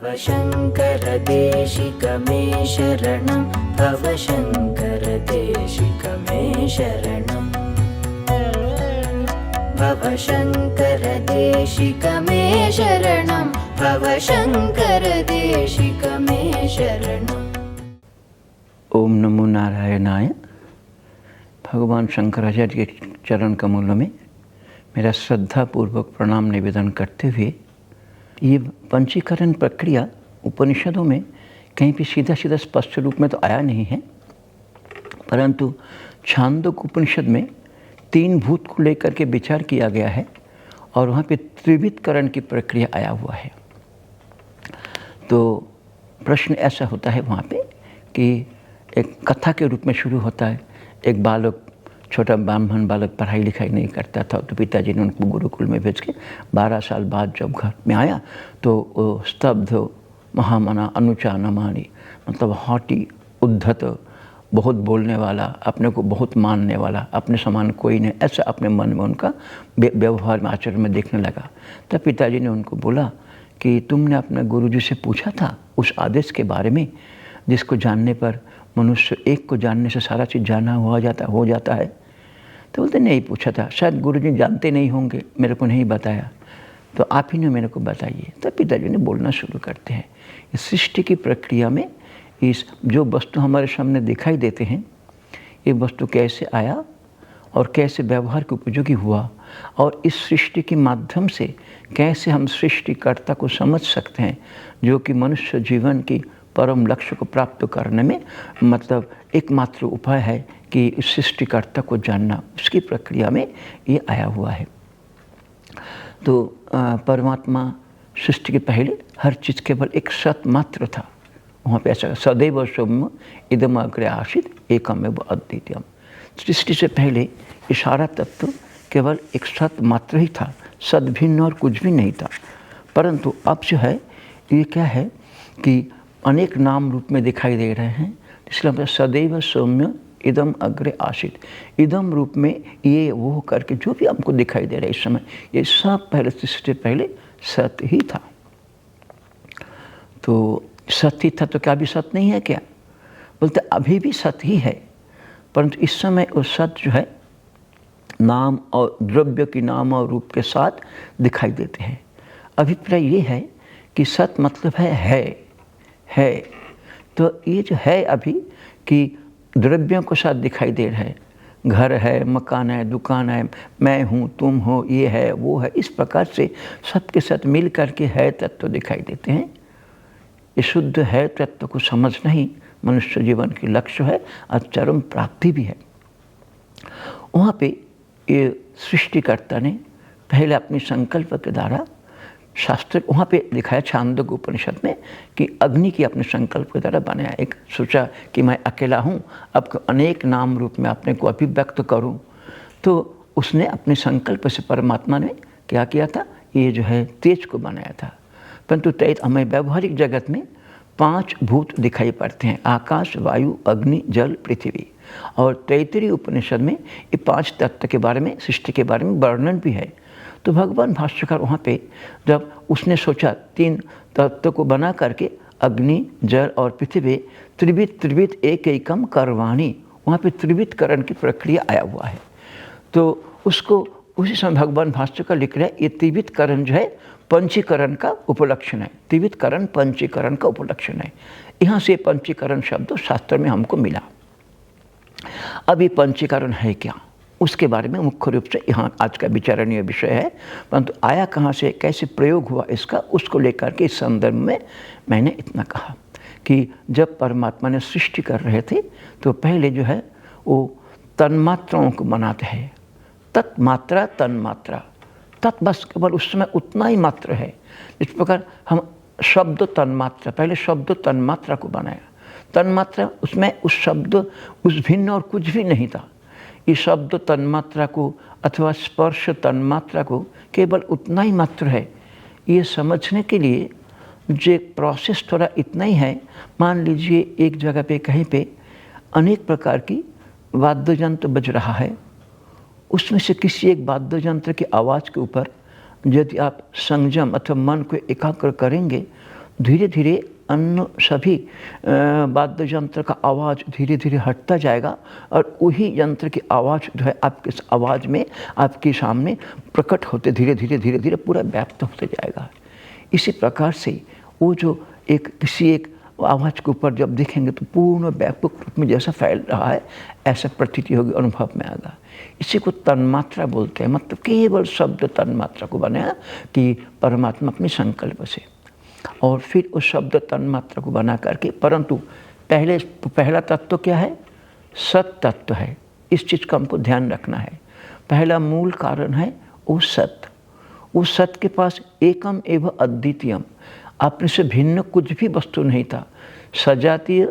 शङ्कर देशिक मे शरणं भव शङ्कर देशिक मे शरणं भव शङ्कर देशिक मे शरणं भव शङ्कर देशिक मे शरणं। ओम नमो नारायणाय। भगवान शंकराचार्य के चरण कमलों में मेरा श्रद्धापूर्वक प्रणाम निवेदन करते हुए, ये पंचीकरण प्रक्रिया उपनिषदों में कहीं भी सीधा सीधा स्पष्ट रूप में तो आया नहीं है, परंतु छांदोग्य उपनिषद में तीन भूत को लेकर के विचार किया गया है और वहाँ पे त्रिविधकरण की प्रक्रिया आया हुआ है। तो प्रश्न ऐसा होता है वहाँ पे कि एक कथा के रूप में शुरू होता है। एक बालक, छोटा ब्राह्मण बालक पढ़ाई लिखाई नहीं करता था, तो पिताजी ने उनको गुरुकुल में भेज के 12 साल बाद जब घर में आया तो वो स्तब्ध, महामना, अनुचा न मानी, मतलब हॉटी, उद्धत, बहुत बोलने वाला, अपने को बहुत मानने वाला, अपने समान कोई नहीं, ऐसा अपने मन में उनका व्यवहार में, आचरण में देखने लगा। तब पिताजी ने उनको बोला कि तुमने अपने गुरुजी से पूछा था उस आदेश के बारे में जिसको जानने पर मनुष्य एक को जानने से सारा चीज़ जाना हो जाता है। तो बोलते नहीं पूछा था, शायद गुरुजी जानते नहीं होंगे, मेरे को नहीं बताया, तो आप ही ने मेरे को बताइए। तो पिताजी ने बोलना शुरू करते हैं। इस सृष्टि की प्रक्रिया में इस जो वस्तु हमारे सामने दिखाई देते हैं, ये वस्तु कैसे आया और कैसे व्यवहार के उपयोगी हुआ, और इस सृष्टि के माध्यम से कैसे हम सृष्टिकर्ता को समझ सकते हैं, जो कि मनुष्य जीवन की परम लक्ष्य को प्राप्त करने में मतलब एकमात्र उपाय है कि इस सृष्टिकर्ता को जानना। उसकी प्रक्रिया में ये आया हुआ है। तो परमात्मा सृष्टि के पहले हर चीज़ केवल एक सत मात्र था। वहाँ पे ऐसा सदैव सौम्य इदम अग्रे आसीत् एकमेव अद्वितीयम्। सृष्टि से पहले ये सारा तत्व केवल एक सत मात्र ही था, सद भिन्न और कुछ भी नहीं था। परंतु अब जो है ये क्या है कि अनेक नाम रूप में दिखाई दे रहे हैं, इसलिए हम सदैव सौम्य इदम अग्रे आसीत्। इदम रूप में ये वो करके जो भी हमको दिखाई दे रहा है इस समय, ये सब पहले सृष्टि पहले सत्य ही था। तो सत्य था तो क्या अभी सत्य नहीं है क्या? बोलते अभी भी सत्य ही है, परंतु इस समय वो सत्य जो है नाम और द्रव्य की नाम और रूप के साथ दिखाई देते हैं। अभिप्राय ये है कि सत्य मतलब है। तो ये जो है अभी कि द्रव्यों के साथ दिखाई दे रहा है, घर है, मकान है, दुकान है, मैं हूँ, तुम हो, ये है, वो है, इस प्रकार से सबके साथ मिल करके है तत्व दिखाई देते हैं। ये शुद्ध है तत्व को समझना ही मनुष्य जीवन की लक्ष्य है और चरम प्राप्ति भी है। वहाँ पे ये सृष्टिकर्ता ने पहले अपनी संकल्प के द्वारा शास्त्र वहाँ पे दिखाया छांदोग्य उपनिषद में कि अग्नि की अपने संकल्प के द्वारा बनाया। एक सोचा कि मैं अकेला हूँ, अब अनेक नाम रूप में अपने को अभिव्यक्त करूँ, तो उसने अपने संकल्प से परमात्मा ने क्या किया था, ये जो है तेज को बनाया था। परंतु हमें व्यवहारिक जगत में 5 भूत दिखाई पड़ते हैं, आकाश, वायु, अग्नि, जल, पृथ्वी। और तैत्तिरीय उपनिषद में ये 5 तत्व के बारे में, सृष्टि के बारे में वर्णन भी है। तो भगवान भाष्यकार वहाँ पे जब उसने सोचा 3 तत्व को बना करके अग्नि, जल और पृथ्वी, त्रिविध एक एकम करवाणी, वहाँ पे त्रिविधकरण की प्रक्रिया आया हुआ है। तो उसको उसी समय भगवान भाष्यकार लिख रहे हैं, ये त्रिविधकरण जो है पंचीकरण का उपलक्षण है। त्रिविधकरण पंचीकरण का उपलक्षण है। यहाँ से पंचीकरण शब्द शास्त्र में हमको मिला। अब ये पंचीकरण है क्या, उसके बारे में मुख्य रूप से यहाँ आज का विचारणीय विषय है। परंतु आया कहाँ से, कैसे प्रयोग हुआ इसका, उसको लेकर के इस संदर्भ में मैंने इतना कहा कि जब परमात्मा ने सृष्टि कर रहे थे तो पहले जो है वो तन्मात्राओं को बनाते हैं। तत्मात्रा, तन्मात्रा, तत् बस केवल उस समय उतना ही मात्र है। इस प्रकार हम शब्द तन्मात्रा, पहले शब्द तन्मात्रा को बनाया। तन्मात्रा उसमें उस शब्द उस भिन्न और कुछ भी नहीं था। इस शब्द तन्मात्रा को अथवा स्पर्श तन्मात्रा को केवल उतना ही मात्र है। ये समझने के लिए जो प्रोसेस थोड़ा इतना ही है। मान लीजिए एक जगह पे कहीं पे अनेक प्रकार की वाद्य यंत्र बज रहा है, उसमें से किसी एक वाद्य यंत्र की आवाज़ के ऊपर यदि आप संयम अथवा मन को एकाग्र करेंगे धीरे धीरे अन्य सभी वाद्य यंत्र का आवाज़ धीरे धीरे हटता जाएगा और वही यंत्र की आवाज़ जो है आपके आवाज़ में आपके सामने प्रकट होते धीरे धीरे पूरा व्याप्त होते जाएगा। इसी प्रकार से वो जो किसी एक आवाज़ के ऊपर जब देखेंगे तो पूर्ण व्यापक रूप में जैसा फैल रहा है ऐसा प्रतीति होगी, अनुभव में आएगा। इसी को तन्मात्रा बोलते हैं, मतलब केवल शब्द तन्मात्रा को बनाया कि परमात्मा अपने संकल्प से, और फिर उस शब्द तन्मात्रा को बना करके, परंतु पहला तत्व क्या है? सत तत्व है। इस चीज़ का हमको ध्यान रखना है। पहला मूल कारण है वो सत। उस सत के पास एकम एवं अद्वितीयम, अपने से भिन्न कुछ भी वस्तु नहीं था। सजातीय,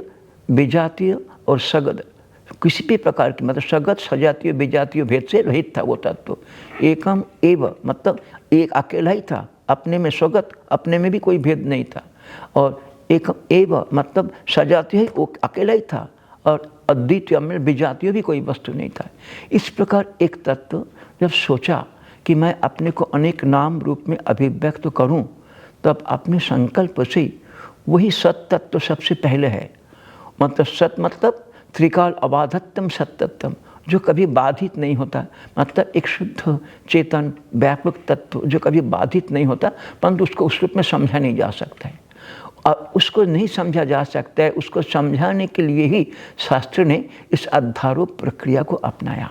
विजातीय और सगद, किसी भी प्रकार की, मतलब सगत सजातीय विजातीय भेद से रहित था वो तत्व। एकम एव मतलब एक अकेला ही था, अपने में स्वगत, अपने में भी कोई भेद नहीं था। और एकम एव मतलब सजातीय वो अकेला ही था, और अद्वितीय में विजातीय भी कोई वस्तु नहीं था। इस प्रकार एक तत्व जब सोचा कि मैं अपने को अनेक नाम रूप में अभिव्यक्त करूं, तब अपने संकल्प से वही सत तत्व सबसे पहले है। मतलब सत मतलब त्रिकाल अबाधत्तम सत्तत्तम, जो कभी बाधित नहीं होता, मतलब एक शुद्ध चेतन व्यापक तत्व जो कभी बाधित नहीं होता, परंतु उसको उस रूप में समझा नहीं जा सकता है। और उसको नहीं समझा जा सकता है, उसको समझाने के लिए ही शास्त्र ने इस अध्यारोप प्रक्रिया को अपनाया।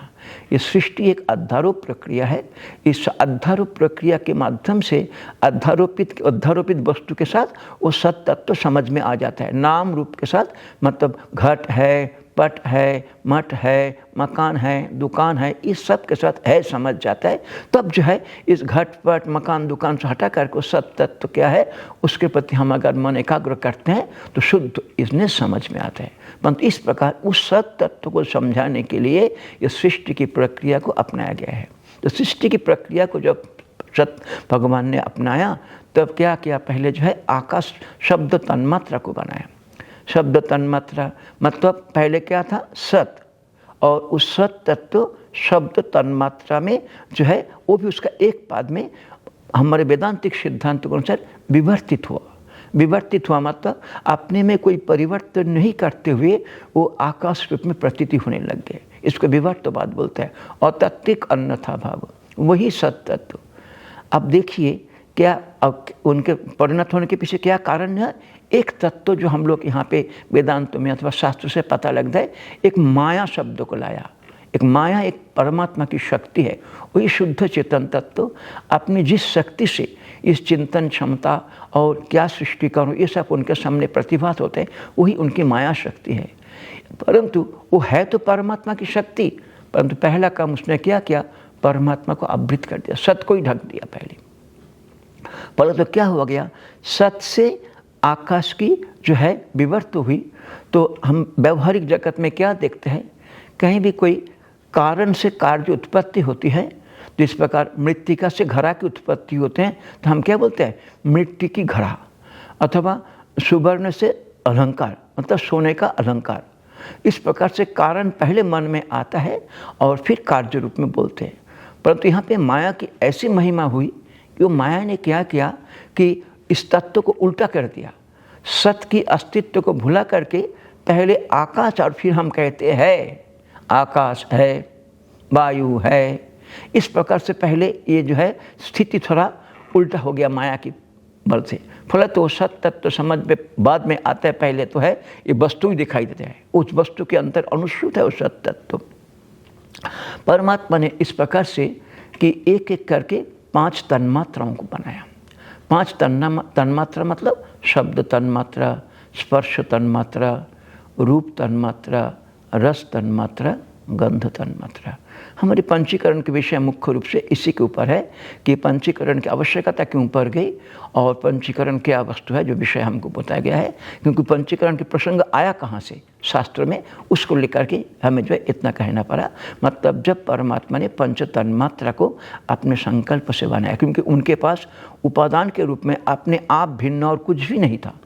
ये सृष्टि एक अध्यारोप प्रक्रिया है। इस अध्यारोप प्रक्रिया के माध्यम से अध्यारोपित वस्तु के साथ वो सत तत्व समझ में आ जाता है। नाम रूप के साथ, मतलब घट है, पट है, मठ है, मकान है, दुकान है, इस सब के साथ है समझ जाता है। तब जो है इस घट पट मकान दुकान से हटा करके सत तत्व क्या है उसके प्रति हम अगर मन एकाग्र करते हैं तो शुद्ध इसने समझ में आता है। परंतु इस प्रकार उस सत तत्व को समझाने के लिए ये सृष्टि की प्रक्रिया को अपनाया गया है। तो सृष्टि की प्रक्रिया को जब सत भगवान ने अपनाया तब क्या किया? पहले जो है आकाश शब्द तन्मात्रा को बनाया। शब्द तन्मात्रा मतलब पहले क्या था? सत, और उस सत तत्व शब्द तन्मात्रा में जो है वो भी उसका एक पाद में हमारे वेदांतिक सिद्धांत के अनुसार विवर्तित हुआ मतलब अपने में कोई परिवर्तन नहीं करते हुए वो आकाश रूप में प्रतीति होने लग गए। इसको विवर्तवाद बोलते हैं। और तत्विक अन्यथा भाव, वही सत तत्व। अब देखिए क्या अब उनके परिणत होने के पीछे क्या कारण है? एक तत्व जो हम लोग यहाँ पे वेदांत में अथवा शास्त्र से पता लगता है, एक माया शब्द को लाया। एक माया एक परमात्मा की शक्ति है। वही शुद्ध चेतन तत्व अपनी जिस शक्ति से इस चिंतन क्षमता और क्या सृष्टि करूँ ये सब उनके सामने प्रतिभात होते हैं, वही उनकी माया शक्ति है। परंतु वो है तो परमात्मा की शक्ति, परंतु पहला काम उसने क्या किया? परमात्मा को आवृत कर दिया, सत को ही ढक दिया पहले। परंतु क्या हुआ गया? सत से आकाश की जो है विवर्त हुई। तो हम व्यवहारिक जगत में क्या देखते हैं? कहीं भी कोई कारण से कार्य उत्पत्ति होती है, तो इस प्रकार मृत्तिका से घड़ा की उत्पत्ति होते हैं तो हम क्या बोलते हैं? मिट्टी की घड़ा। अथवा सुवर्ण से अलंकार मतलब सोने का अलंकार। इस प्रकार से कारण पहले मन में आता है और फिर कार्य रूप में बोलते हैं। परंतु यहाँ पे माया की ऐसी महिमा हुई कि वो माया ने क्या किया कि इस तत्व को उल्टा कर दिया। सत की अस्तित्व को भुला करके पहले आकाश और फिर हम कहते हैं आकाश है, वायु है। इस प्रकार से पहले ये जो है स्थिति थोड़ा उल्टा हो गया माया की बल से। फलत वो सत तत्व समझ में बाद में आता है। पहले तो है ये वस्तु ही दिखाई देते हैं, उस वस्तु के अंतर अनुसूत है वो सत तत्व। परमात्मा ने इस प्रकार से कि एक एक करके 5 तन्मात्राओं को बनाया। 5 तन्मात्रा मतलब शब्द तन्मात्रा, स्पर्श तन्मात्रा, रूप तन्मात्रा, रस तन्मात्रा, गंध तन्मात्रा। हमारे पंचीकरण के विषय मुख्य रूप से इसी के ऊपर है कि पंचीकरण की आवश्यकता क्यों पड़ गई और पंचीकरण क्या वस्तु है, जो विषय हमको बताया गया है। क्योंकि पंचीकरण के प्रसंग आया कहाँ से शास्त्र में, उसको लेकर के हमें जो है इतना कहना पड़ा। मतलब जब परमात्मा ने पंच तन्मात्रा को अपने संकल्प से बनाया, क्योंकि उनके पास उपादान के रूप में अपने आप भिन्न और कुछ भी नहीं था।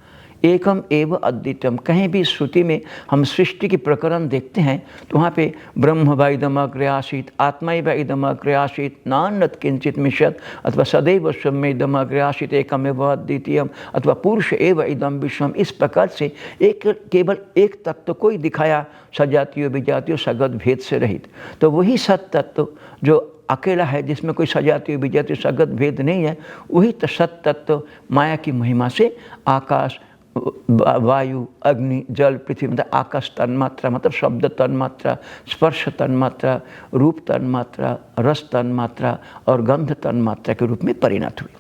एकम एव अद्वितीयम। कहीं भी श्रुति में हम सृष्टि की प्रकरण देखते हैं तो वहाँ पे ब्रह्म व इदम अग्रे आसीत्, आत्मा व इदम अग्रे आसीत्, नान्यत् किंचित मिषत्, अथवा सदैव स्वम इदम अग्रे आसीत् एकम एव अद्वितीयम, अथवा पुरुष एव इदम विश्वम। इस प्रकार से केवल एक तत्व को ही दिखाया, सजातीय विजातीय सगत भेद से रहित। तो वही सत तत्व जो अकेला है, जिसमें कोई सजातीय विजातीय सगत भेद नहीं है, वही तो सत तत्व माया की महिमा से आकाश, वायु, अग्नि, जल, पृथ्वी, मतलब आकाश तन्मात्रा, मतलब शब्द तन्मात्रा, स्पर्श तन्मात्रा, रूप तन्मात्रा, रस तन्मात्रा और गंध तन्मात्रा के रूप में परिणत हुए।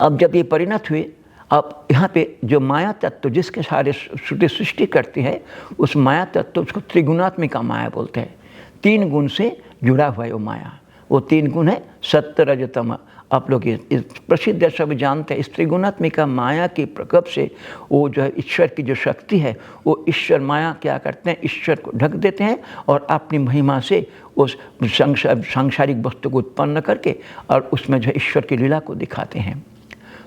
अब जब ये परिणत हुए, अब यहाँ पे जो माया तत्व जिसके सारे श्रुति सृष्टि करती है, उस माया तत्व उसको त्रिगुणात्मिका माया बोलते हैं। 3 गुण से जुड़ा हुआ है वो माया। वो 3 गुण है सत्य, रज, तम। आप लोग ये प्रसिद्ध सब जानते हैं। इस त्रिगुणात्मिका माया के प्रकोप से वो जो है ईश्वर की जो शक्ति है, वो ईश्वर माया क्या करते हैं, ईश्वर को ढक देते हैं और अपनी महिमा से उस सांसारिक वस्तु को उत्पन्न करके और उसमें जो है ईश्वर की लीला को दिखाते हैं।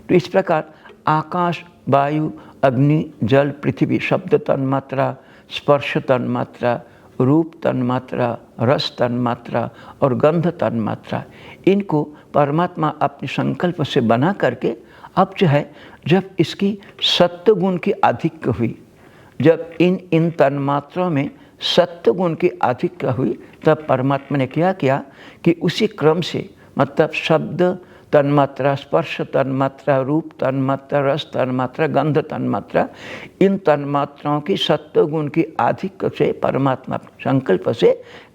तो इस प्रकार आकाश, वायु, अग्नि, जल, पृथ्वी, शब्द तन्मात्रा, स्पर्श तन्मात्रा, रूप तन्मात्रा, रस तन्मात्रा और गंध तन्मात्रा, इनको परमात्मा अपने संकल्प से बना करके अब जो है, जब इसकी सत्व गुण की अधिक हुई, जब इन तन्मात्राओं में सत्व गुण की अधिक हुई, तब परमात्मा ने क्या किया कि उसी क्रम से, मतलब शब्द तन्मात्रा, स्पर्श तन्मात्रा, रूप तन्मात्रा, रस तन्मात्रा, गंध तन्मात्रा, इन तन्मात्राओं की सत्व गुण की आधिक्य से परमात्मा संकल्प से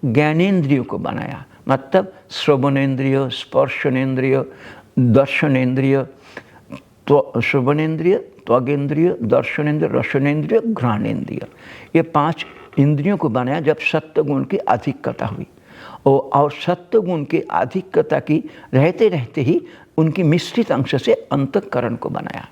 ज्ञानेंद्रियों को बनाया। मतलब श्रवणेन्द्रिय, स्पर्शनेन्द्रिय, दर्शनेन्द्रिय, श्रवणेन्द्रिय, त्वगेन्द्रिय, दर्शनेन्द्रिय, रसनेन्द्रिय, घ्राणेन्द्रिय, ये 5 इंद्रियों को बनाया जब सत्व गुण की अधिकता हुई। और सत्व गुण की अधिकता की रहते रहते ही उनकी मिश्रित अंश से अंतःकरण को बनाया।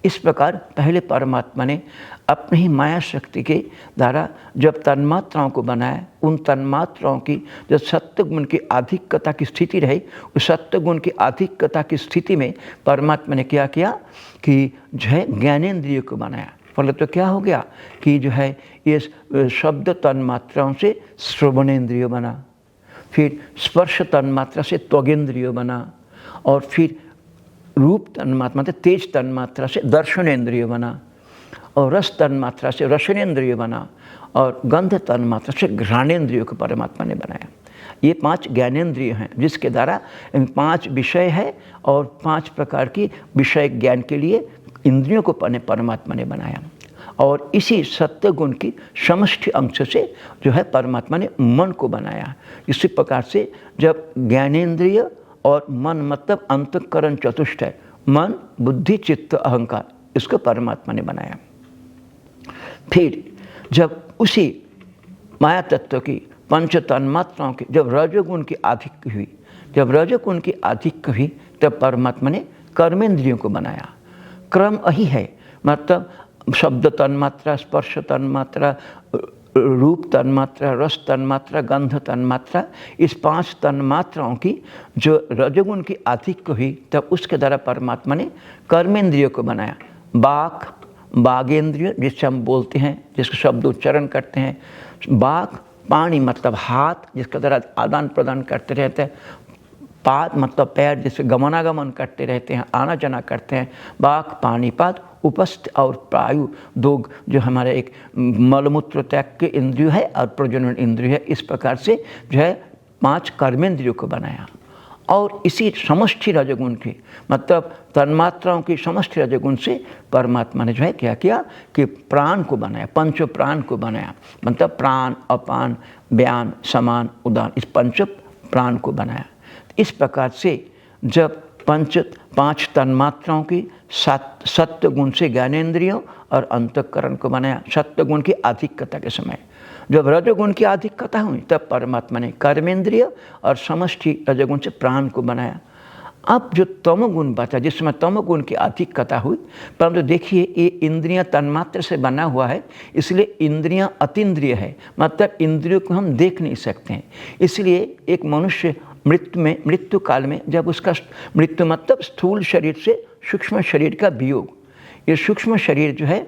इस प्रकार पहले परमात्मा ने अपनी ही माया शक्ति के द्वारा जब तन्मात्राओं को बनाया, उन तन्मात्राओं की जब सत्व गुण की अधिकता की स्थिति रही, उस सत्व गुण की अधिकता की स्थिति में परमात्मा ने क्या किया कि जो है ज्ञानेंद्रिय को बनाया। फल तो क्या हो गया कि जो है ये शब्द तन्मात्राओं से श्रवणेन्द्रिय बना, फिर स्पर्श तन्मात्रा से त्वगेन्द्रिय बना, और फिर रूप तन्मात्रा मतलब तेज तन्मात्रा से दर्शनेन्द्रिय बना, और रस तन्मात्रा से रसनेन्द्रिय बना, और गंध तन्मात्रा से घ्राणेन्द्रिय को परमात्मा ने बनाया। ये 5 ज्ञानेन्द्रिय हैं जिसके द्वारा 5 विषय है और 5 प्रकार की विषय ज्ञान के लिए इंद्रियों को परमात्मा ने बनाया। और इसी सत्य गुण की समष्टि अंश से जो है परमात्मा ने मन को बनाया। इसी प्रकार से जब ज्ञानेन्द्रिय और मन मतलब अंतःकरण चतुष्ट है, मन, बुद्धि, चित्त, अहंकार, इसको परमात्मा ने बनाया। फिर जब उसी माया तत्व की 5 तन्मात्राओं की जब रजोगुण की आधिक्य हुई, जब रजोगुण की आधिक्य हुई, तब परमात्मा ने कर्मेंद्रियों को बनाया। क्रम यही है, मतलब शब्द तन्मात्रा, स्पर्श तन्मात्रा, रूप तन्मात्रा, रस तन्मात्रा, गंध तन्मात्रा, इस 5 तन्मात्राओं की जो रजोगुण की अधिक हुई, तब उसके द्वारा परमात्मा ने कर्मेंद्रियों को बनाया। बाक, बागेंद्रिय जिससे हम बोलते हैं, जिसका शब्द उच्चारण करते हैं। बाक, पाणी मतलब हाथ, जिसके द्वारा आदान प्रदान करते रहते हैं। पाद मतलब पैर, जिससे गमनागमन करते रहते हैं, आना जाना करते हैं। बाक, पानीपाद, उपस्थ और प्रायु, 2 जो हमारे एक मलमूत्र त्याग के इंद्रिय है और प्रजनन इंद्रिय है। इस प्रकार से जो है 5 कर्मेंद्रियों को बनाया। और इसी समष्टि रजोगुण की मतलब तन्मात्राओं की समष्टि रजोगुण से परमात्मा ने जो है क्या किया कि प्राण को बनाया, 5 प्राण को बनाया। मतलब प्राण, अपान, व्यान, समान, उदान, इस 5 प्राण को बनाया। इस प्रकार से जब 5 तन्मात्राओं की सत्व गुण से ज्ञानेन्द्रियों और अंतःकरण को बनाया। सत्व गुण की अधिकता के समय जब रजोगुण की अधिकता हुई, तब परमात्मा ने कर्मेंद्रिय और समष्टि रजोगुण से प्राण को बनाया। अब जो तमोगुण बचा, जिस समय तमोगुण की अधिकता हुई, परंतु देखिए ये इंद्रियां तन्मात्र से बना हुआ है, इसलिए इंद्रियां अतीन्द्रिय है, मतलब इंद्रियों को हम देख नहीं सकते हैं। इसलिए एक मनुष्य मृत्यु काल में जब उसका मृत्यु मतलब स्थूल शरीर से सूक्ष्म शरीर का वियोग, ये सूक्ष्म शरीर जो है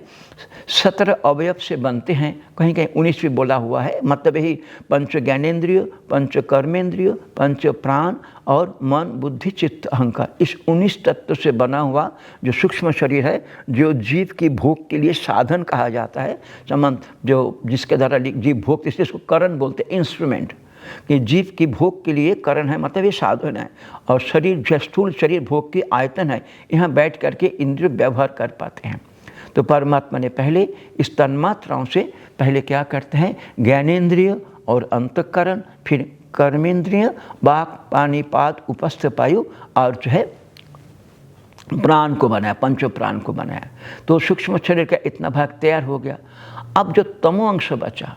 17 अवयव से बनते हैं, कहीं कहीं 19 भी बोला हुआ है, मतलब यही पंच ज्ञानेंद्रिय, पंच कर्मेंद्रिय, पंच प्राण और मन बुद्धि चित्त अहंकार, इस 19 तत्व से बना हुआ जो सूक्ष्म शरीर है, जो जीव की भोग के लिए साधन कहा जाता है, संबंध जो जिसके द्वारा जीव भोग, इसलिए इसको करण बोलते हैं, इंस्ट्रूमेंट, कि जीव की भोग के लिए करण है, मतलब ये साधन है। और शरीर जो स्थूल शरीर भोग की आयतन है, यहाँ बैठ करके इंद्रिय व्यवहार कर पाते हैं। तो परमात्मा ने पहले इस तन्मात्राओं से पहले क्या करते हैं, ज्ञानेंद्रिय और अंतःकरण, फिर कर्मेंद्रिय, वाक पानी पाद उपस्थ पायु और जो है प्राण को बनाया, पंचो प्राण को बनाया। तो सूक्ष्म शरीर का इतना भाग तैयार हो गया। अब जो तमो अंश बचा,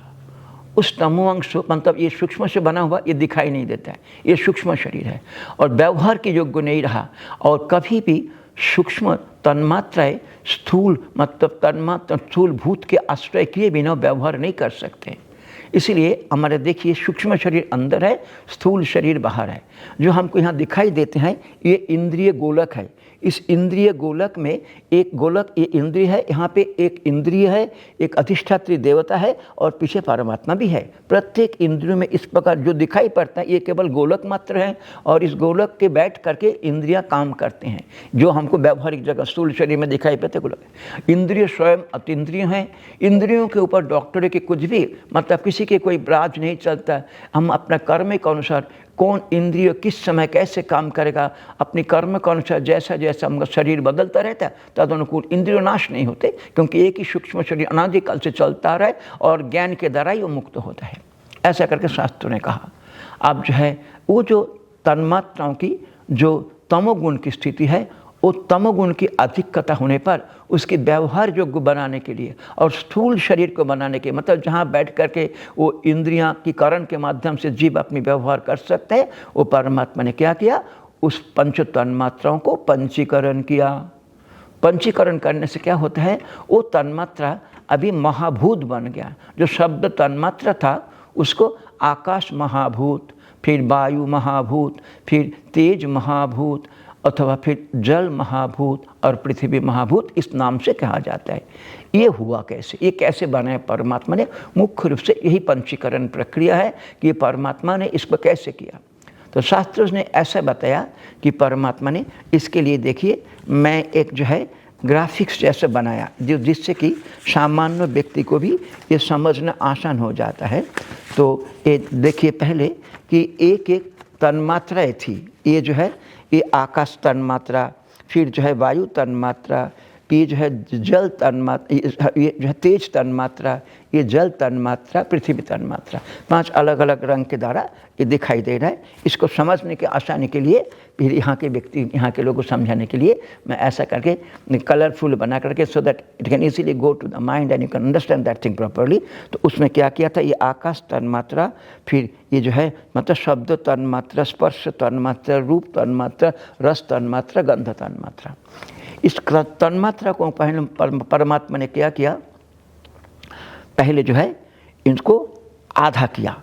उस तमो अंश, मतलब ये सूक्ष्म से बना हुआ, ये दिखाई नहीं देता है, ये सूक्ष्म शरीर है और व्यवहार के योग्य नहीं रहा। और कभी भी सूक्ष्म तन्मात्राएं स्थूल, मतलब तन्मात्रा स्थूल भूत के आश्रय किए बिना व्यवहार नहीं कर सकते। इसलिए हमारे देखिए सूक्ष्म शरीर अंदर है, स्थूल शरीर बाहर है। जो हमको यहाँ दिखाई देते हैं ये इंद्रिय गोलक है। इस इंद्रिय गोलक में एक गोलक, ये इंद्रिय है, यहाँ पे एक इंद्रिय है, एक अधिष्ठात्री देवता है और पीछे परमात्मा भी है। प्रत्येक इंद्रियों में इस प्रकार जो दिखाई पड़ता है ये केवल गोलक मात्र है और इस गोलक के बैठ करके इंद्रियां काम करते हैं। जो हमको व्यवहारिक जगह स्थूल शरीर में दिखाई पड़ते गोलक, इंद्रिय स्वयं अतीन्द्रिय हैं। इंद्रियों के ऊपर डॉक्टरों के कुछ भी, मतलब किसी के कोई राज नहीं चलता। हम अपना कर्म के अनुसार कौन इंद्रिय किस समय कैसे काम करेगा, अपनी कर्म के अनुसार जैसा जैसा हमका शरीर बदलता रहता है तदनुकूल इंद्रिय नाश नहीं होते, क्योंकि एक ही सूक्ष्म शरीर अनादिकाल से चलता रहे और ज्ञान के द्वारा ही वो मुक्त होता है। ऐसा करके शास्त्रों ने कहा। अब जो है वो जो तन्मात्राओं की जो तमोगुण की स्थिति है, वो तमोगुण की अधिकता होने पर उसकी व्यवहार योग्य बनाने के लिए और स्थूल शरीर को बनाने के, मतलब जहाँ बैठ करके वो इंद्रियां की करण के माध्यम से जीव अपनी व्यवहार कर सकते हैं, वो परमात्मा ने क्या किया, उस पंच तन्मात्राओं को पंचीकरण किया। पंचीकरण करने से क्या होता है, वो तन्मात्रा अभी महाभूत बन गया। जो शब्द तन्मात्रा था उसको आकाश महाभूत, फिर वायु महाभूत, फिर तेज महाभूत, अथवा फिर जल महाभूत और पृथ्वी महाभूत, इस नाम से कहा जाता है। ये हुआ कैसे, ये कैसे बनाया परमात्मा ने, मुख्य रूप से यही पंचीकरण प्रक्रिया है कि परमात्मा ने इसको कैसे किया। तो शास्त्रों ने ऐसा बताया कि परमात्मा ने इसके लिए, देखिए मैं एक जो है ग्राफिक्स जैसे बनाया जो जिससे कि सामान्य व्यक्ति को भी ये समझना आसान हो जाता है। तो ये देखिए पहले कि एक एक तन्मात्राएँ थी, ये जो है ये आकाश तन्मात्रा, फिर जो है वायु तन्मात्रा, ये जो है जल तन्मात्रा, ये जो है तेज तन्मात्रा, ये जल तन्मात्रा, पृथ्वी तन्मात्रा, 5 अलग अलग रंग के द्वारा ये दिखाई दे रहा है। इसको समझने के आसानी के लिए फिर यहाँ के व्यक्ति, यहाँ के लोगों को समझाने के लिए मैं ऐसा करके कलरफुल बना करके, so that it can easily go to the mind and you can understand that thing properly. तो उसमें क्या किया था, ये आकाश तन्मात्रा, फिर ये जो है मतलब शब्द तन्मात्रा, स्पर्श तन्मात्रा, रूप तन्मात्रा, रस तन्मात्रा, गंध तन्मात्रा। इस तन्मात्रा को पहले परमात्मा ने क्या किया, पहले जो है इनको आधा किया।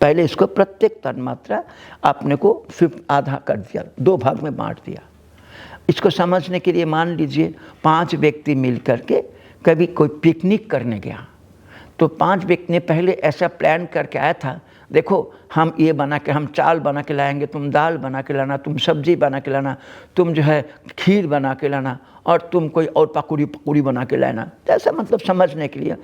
पहले इसको प्रत्येक तन्मात्रा अपने को आधा कर दिया, 2 भाग में बांट दिया। इसको समझने के लिए मान लीजिए 5 व्यक्ति मिल करके कभी कोई पिकनिक करने गया, तो 5 व्यक्ति ने पहले ऐसा प्लान करके आया था, देखो हम ये बना के, हम चावल बना के लाएंगे, तुम दाल बना के लाना, तुम सब्जी बना के लाना, तुम जो है खीर बना के लाना और तुम कोई और पकौड़ी बना के लाना, ऐसा मतलब समझने के लिए।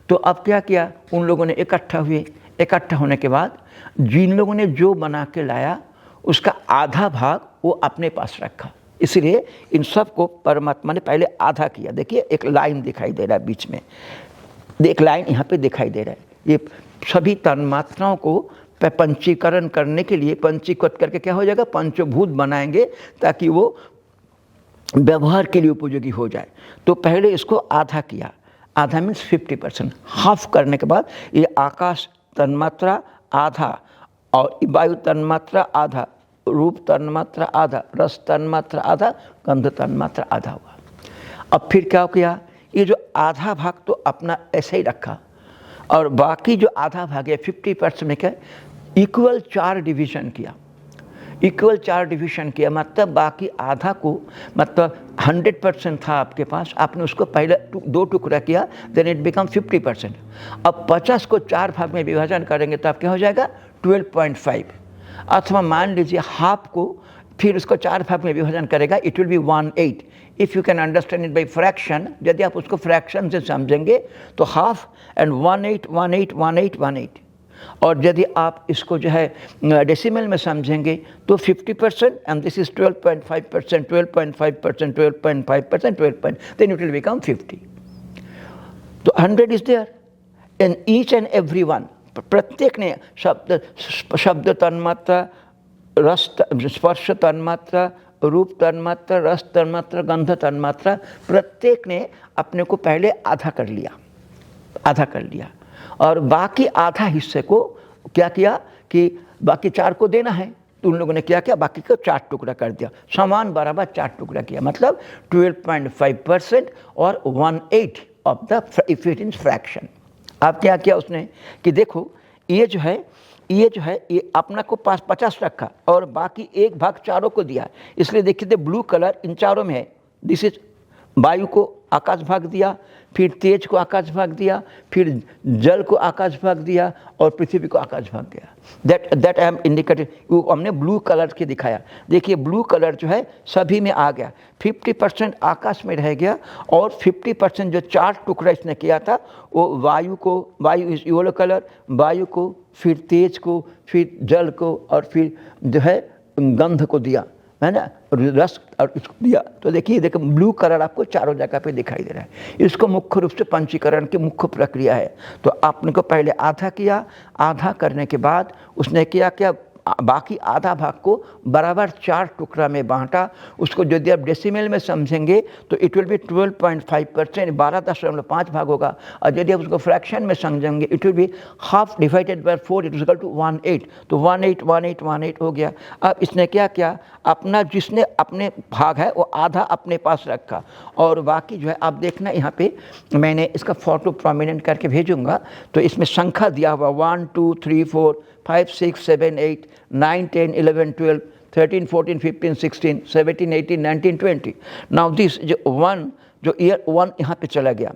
तो अब क्या किया, उन लोगों ने इकट्ठा हुए। इकट्ठा होने के बाद जिन लोगों ने जो बना के लाया उसका आधा भाग वो अपने पास रखा। इसलिए इन सब को परमात्मा ने पहले आधा किया। देखिए एक लाइन दिखाई दे रहा है बीच में, एक लाइन यहाँ पे दिखाई दे रहा है। ये सभी तन्मात्राओं को पंचीकरण करने के लिए पंचीकृत करके क्या हो जाएगा, पंचभूत बनाएंगे ताकि वो व्यवहार के लिए उपयोगी हो जाए। तो पहले इसको आधा किया, आधा मीन्स 50%, हाफ करने के बाद ये आकाश तन्मात्रा आधा और वायु तन्मात्रा आधा, रूप तन्मात्रा आधा, रस तन्मात्रा आधा, गंध तन्मात्रा आधा हुआ। अब फिर क्या किया, ये जो आधा भाग तो अपना ऐसे ही रखा और बाकी जो आधा भाग है 50% में क्या इक्वल 4 डिवीज़न किया। इक्वल 4 डिवीजन किया, मतलब बाकी आधा को, मतलब 100% था आपके पास, आपने उसको पहले 2 टुकड़ा किया, देन इट बिकम 50%। अब 50 को 4 भाग में विभाजन करेंगे तो आप क्या हो जाएगा 12.5। अथवा मान लीजिए हाफ को फिर उसको 4 भाग में विभाजन करेगा, it will B 1/8। If you can understand it by fraction, यदि आप उसको फ्रैक्शन से समझेंगे तो हाफ एंड 1/8 1/8 1/8 1/8। और यदि आप इसको जो है डेसिमल में समझेंगे तो 50%, and this is 12.5%, 12.5%, 12.5%, 12. Then it will become 50. तो 100 is there in each and every one. प्रत्येक ने शब्द तन्मात्रा, रस स्पर्श तन्मात्रा, रूप तन्मात्रा, रस तन्मात्रा, गंध तन्मात्रा, प्रत्येक ने अपने को पहले आधा कर लिया और बाकी आधा हिस्से को क्या किया कि बाकी 4 को देना है, तो उन लोगों ने क्या किया, बाकी को 4 टुकड़ा कर दिया, समान बराबर 4 टुकड़ा किया, मतलब 12.5% और 1/8 ऑफ द इफिशिएंट फ्रैक्शन। अब क्या किया उसने कि देखो ये जो है ये अपना को पास 50 रखा और बाकी 1 भाग चारों को दिया, इसलिए देखिए ब्लू कलर इन चारों में है। दिस इज वायु को आकाश भाग दिया, फिर तेज को आकाश भाग दिया, फिर जल को आकाश भाग दिया और पृथ्वी को आकाश भाग दिया। दैट आई एम इंडिकेटेड, वो हमने ब्लू कलर के दिखाया। देखिए ब्लू कलर जो है सभी में आ गया, 50% आकाश में रह गया और 50% जो 4 टुकड़ा इसने किया था वो वायु इज येलो कलर, वायु को, फिर तेज को, फिर जल को और फिर जो है गंध को दिया, है ना, रस और इसको दिया। तो देखिए ब्लू कलर आपको चारों जगह पे दिखाई दे रहा है। इसको मुख्य रूप से पंचीकरण की मुख्य प्रक्रिया है। तो आपने को पहले आधा किया, आधा करने के बाद उसने क्या बाकी आधा भाग को बराबर 4 टुकड़ा में बांटा। उसको यदि आप डेसिमल में समझेंगे तो इट विल बी 12.5%, 12.5 भाग होगा। और यदि आप उसको फ्रैक्शन में समझेंगे it will be half divided by 4, it is equal to 1/8। तो 1/8 1/8 1/8 हो गया। अब इसने क्या किया, अपना जिसने अपने भाग है वो आधा अपने पास रखा और बाकी जो है आप देखना यहाँ पे मैंने इसका फोटो प्रोमिनेंट करके भेजूंगा। तो इसमें संख्या दिया हुआ 1 2 3 4 5 6 7 8 9 10 11 12 13 14 15 16 17 18 19 20। नाउ दिस जो 1 जो ईयर 1 यहाँ पे चला गया,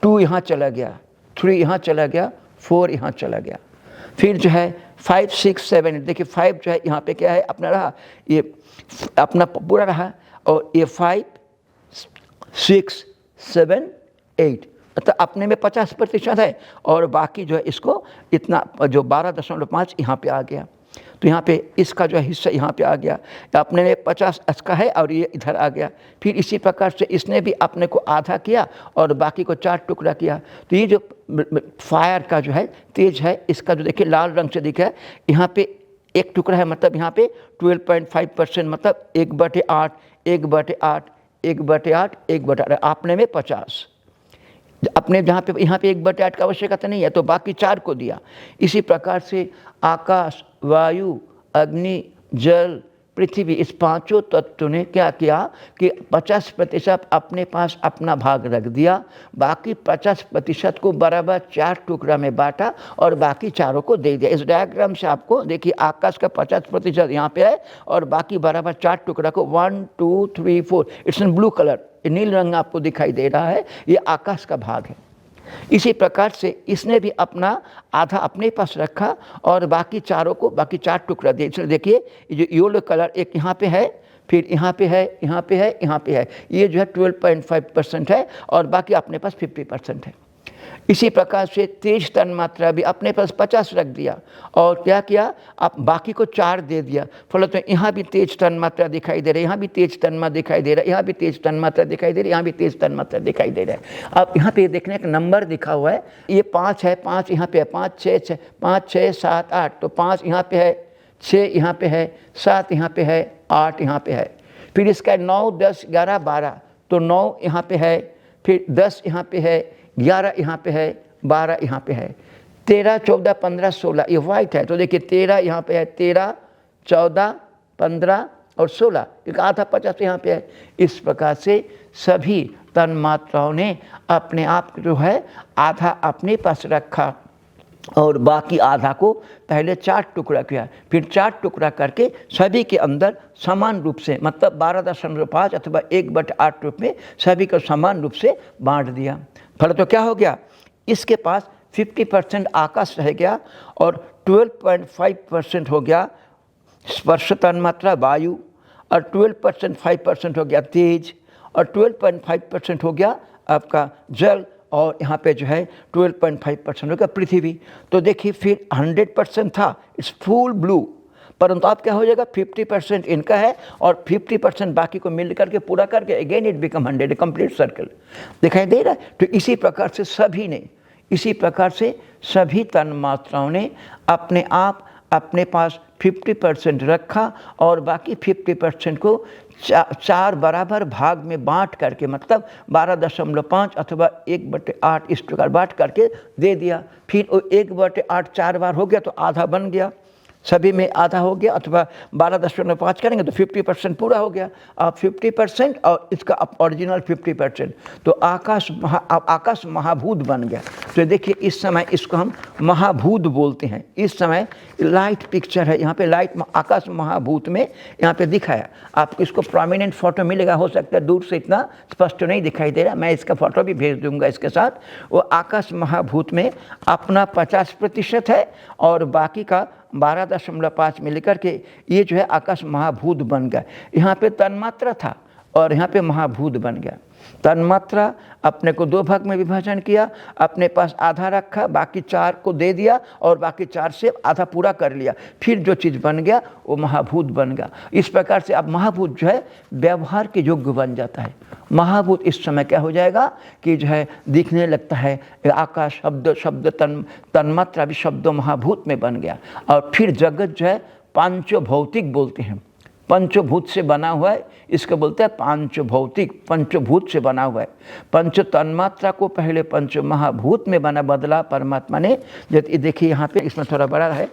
2 यहाँ चला गया, 3 यहाँ चला गया, 4 यहाँ चला गया, फिर जो है 5 6 7 देखिए 5 जो है यहाँ पे क्या है अपना रहा, ये अपना पूरा रहा और ये 5 6 7 8 मतलब अपने में 50% है और बाकी जो है इसको इतना जो 12.5 यहाँ पे आ गया। तो यहाँ पे इसका जो हिस्सा यहाँ पे आ गया, अपने में 50 इसका है और ये इधर आ गया। फिर इसी प्रकार से इसने भी अपने को आधा किया और बाकी को 4 टुकड़ा किया। तो ये जो फायर का जो है तेज है, इसका जो देखिए लाल रंग से दिखा है, यहाँ पे 1 टुकड़ा है, मतलब यहाँ पे 12.5% मतलब 1/8 1/8 1/8 1/8, आपने में 50, अपने जहाँ पे यहाँ पे 1/8 का आवश्यकता नहीं है तो बाकी 4 को दिया। इसी प्रकार से आकाश, वायु, अग्नि, जल, पृथ्वी, इस 5 तत्वों ने क्या किया कि 50% अपने पास अपना भाग रख दिया, बाकी 50% को बराबर 4 टुकड़ा में बांटा और बाकी 4 को दे दिया। इस डायग्राम से आपको देखिए आकाश का 50% यहाँ पे है और बाकी बराबर 4 टुकड़ा को 1 2 3 4, इट्स इन ब्लू कलर, नील रंग आपको दिखाई दे रहा है, ये आकाश का भाग है। इसी प्रकार से इसने भी अपना आधा अपने पास रखा और बाकी 4 को बाकी 4 टुकड़ा दिए। इसलिए देखिए जो येलो कलर एक यहाँ पे है, फिर यहाँ पे है, यहाँ पे है, यहाँ पे है, ये जो है 12.5% है और बाकी अपने पास 50% है। इसी प्रकार से तेज तन्मात्रा भी अपने पास 50 रख दिया और क्या किया, आप बाकी को 4 दे दिया। फलत में यहाँ भी तेज तन्मात्रा दिखाई दे रहा है, यहाँ भी तेज तन्मात्रा दिखाई दे रहा है, यहाँ भी तेज तन्मात्रा दिखाई दे रही है, यहाँ भी तेज तन्मात्रा दिखाई दे रहा है। अब यहाँ पे देखने एक नंबर दिखा हुआ है, ये 5 है, 5 यहाँ पे है, 5 6 5 6 7 8, तो 5 यहाँ पे है, 6 यहाँ पे है, 7 यहाँ पे है, 8 यहाँ पे है। फिर इसका 9 10 11 12, तो 9 यहाँ पे है, फिर 10 यहाँ पे है, 11 यहाँ पे है, 12 यहाँ पे है, 13 14 15 16, ये वाइट है। तो देखिए 13 यहाँ पे है, 13 14 15 और 16, एक आधा 50 यहाँ पे है। इस प्रकार से सभी तन्मात्राओं ने अपने आप जो है आधा अपने पास रखा और बाकी आधा को पहले 4 टुकड़ा किया, फिर 4 टुकड़ा करके सभी के अंदर समान रूप से, मतलब 12.5 अथवा 1/8 रूप में सभी को समान रूप से बांट दिया। फल तो क्या हो गया, इसके पास 50% आकाश रह गया और 12.5% हो गया स्पर्श तन्मात्रा वायु, और 12% 5% हो गया तेज, और 12.5% हो गया आपका जल, और यहाँ पे जो है 12.5% हो गया पृथ्वी। तो देखिए फिर 100% था, इट्स फुल ब्लू, परंतु आप क्या हो जाएगा 50% इनका है और 50% बाकी को मिल करके पूरा करके again it become 100, complete circle दिखाई दे रहा है। तो इसी प्रकार से सभी ने, इसी प्रकार से सभी तन्मात्राओं ने अपने आप अपने पास 50% रखा और बाकी 50% को 4 बराबर भाग में बांट करके, मतलब 12.5 अथवा 1/8 इस प्रकार बांट करके दे दिया। फिर वो 1/8 4 बार हो गया तो आधा बन गया, सभी में आधा हो गया, अथवा 12.5 करेंगे तो 50% पूरा हो गया। अब 50% और इसका ओरिजिनल 50%, तो आकाश महाभूत बन गया। तो देखिए इस समय इसको हम महाभूत बोलते हैं। इस समय लाइट पिक्चर है, यहाँ पे लाइट आकाश महाभूत में यहाँ पे दिखाया। आपको इसको प्रोमिनेंट फोटो मिलेगा, हो सकता है दूर से इतना स्पष्ट नहीं दिखाई दे रहा, मैं इसका फोटो भी भेज दूंगा इसके साथ। वो आकाश महाभूत में अपना 50% है और बाकी का 12.5 में लेकर के ये जो है आकाश महाभूत बन गया। यहाँ पे तन्मात्रा था और यहाँ पे महाभूत बन गया। तन्मात्रा अपने को 2 भाग में विभाजन किया, अपने पास आधा रखा, बाकी 4 को दे दिया और बाकी 4 से आधा पूरा कर लिया, फिर जो चीज़ बन गया वो महाभूत बन गया। इस प्रकार से अब महाभूत जो है व्यवहार के योग्य बन जाता है। महाभूत इस समय क्या हो जाएगा कि जो है दिखने लगता है, आकाश शब्द तन्मात्रा भी शब्द महाभूत में बन गया। और फिर जगत जो है पांचभौतिक बोलते हैं, पंचभूत से बना हुआ है, इसको बोलते हैं पांचभौतिक, पंचभूत से बना हुआ है। पंच तन्मात्रा को पहले पंच महाभूत में बदला परमात्मा ने। जब देखिए यहाँ पे इसमें थोड़ा बड़ा है,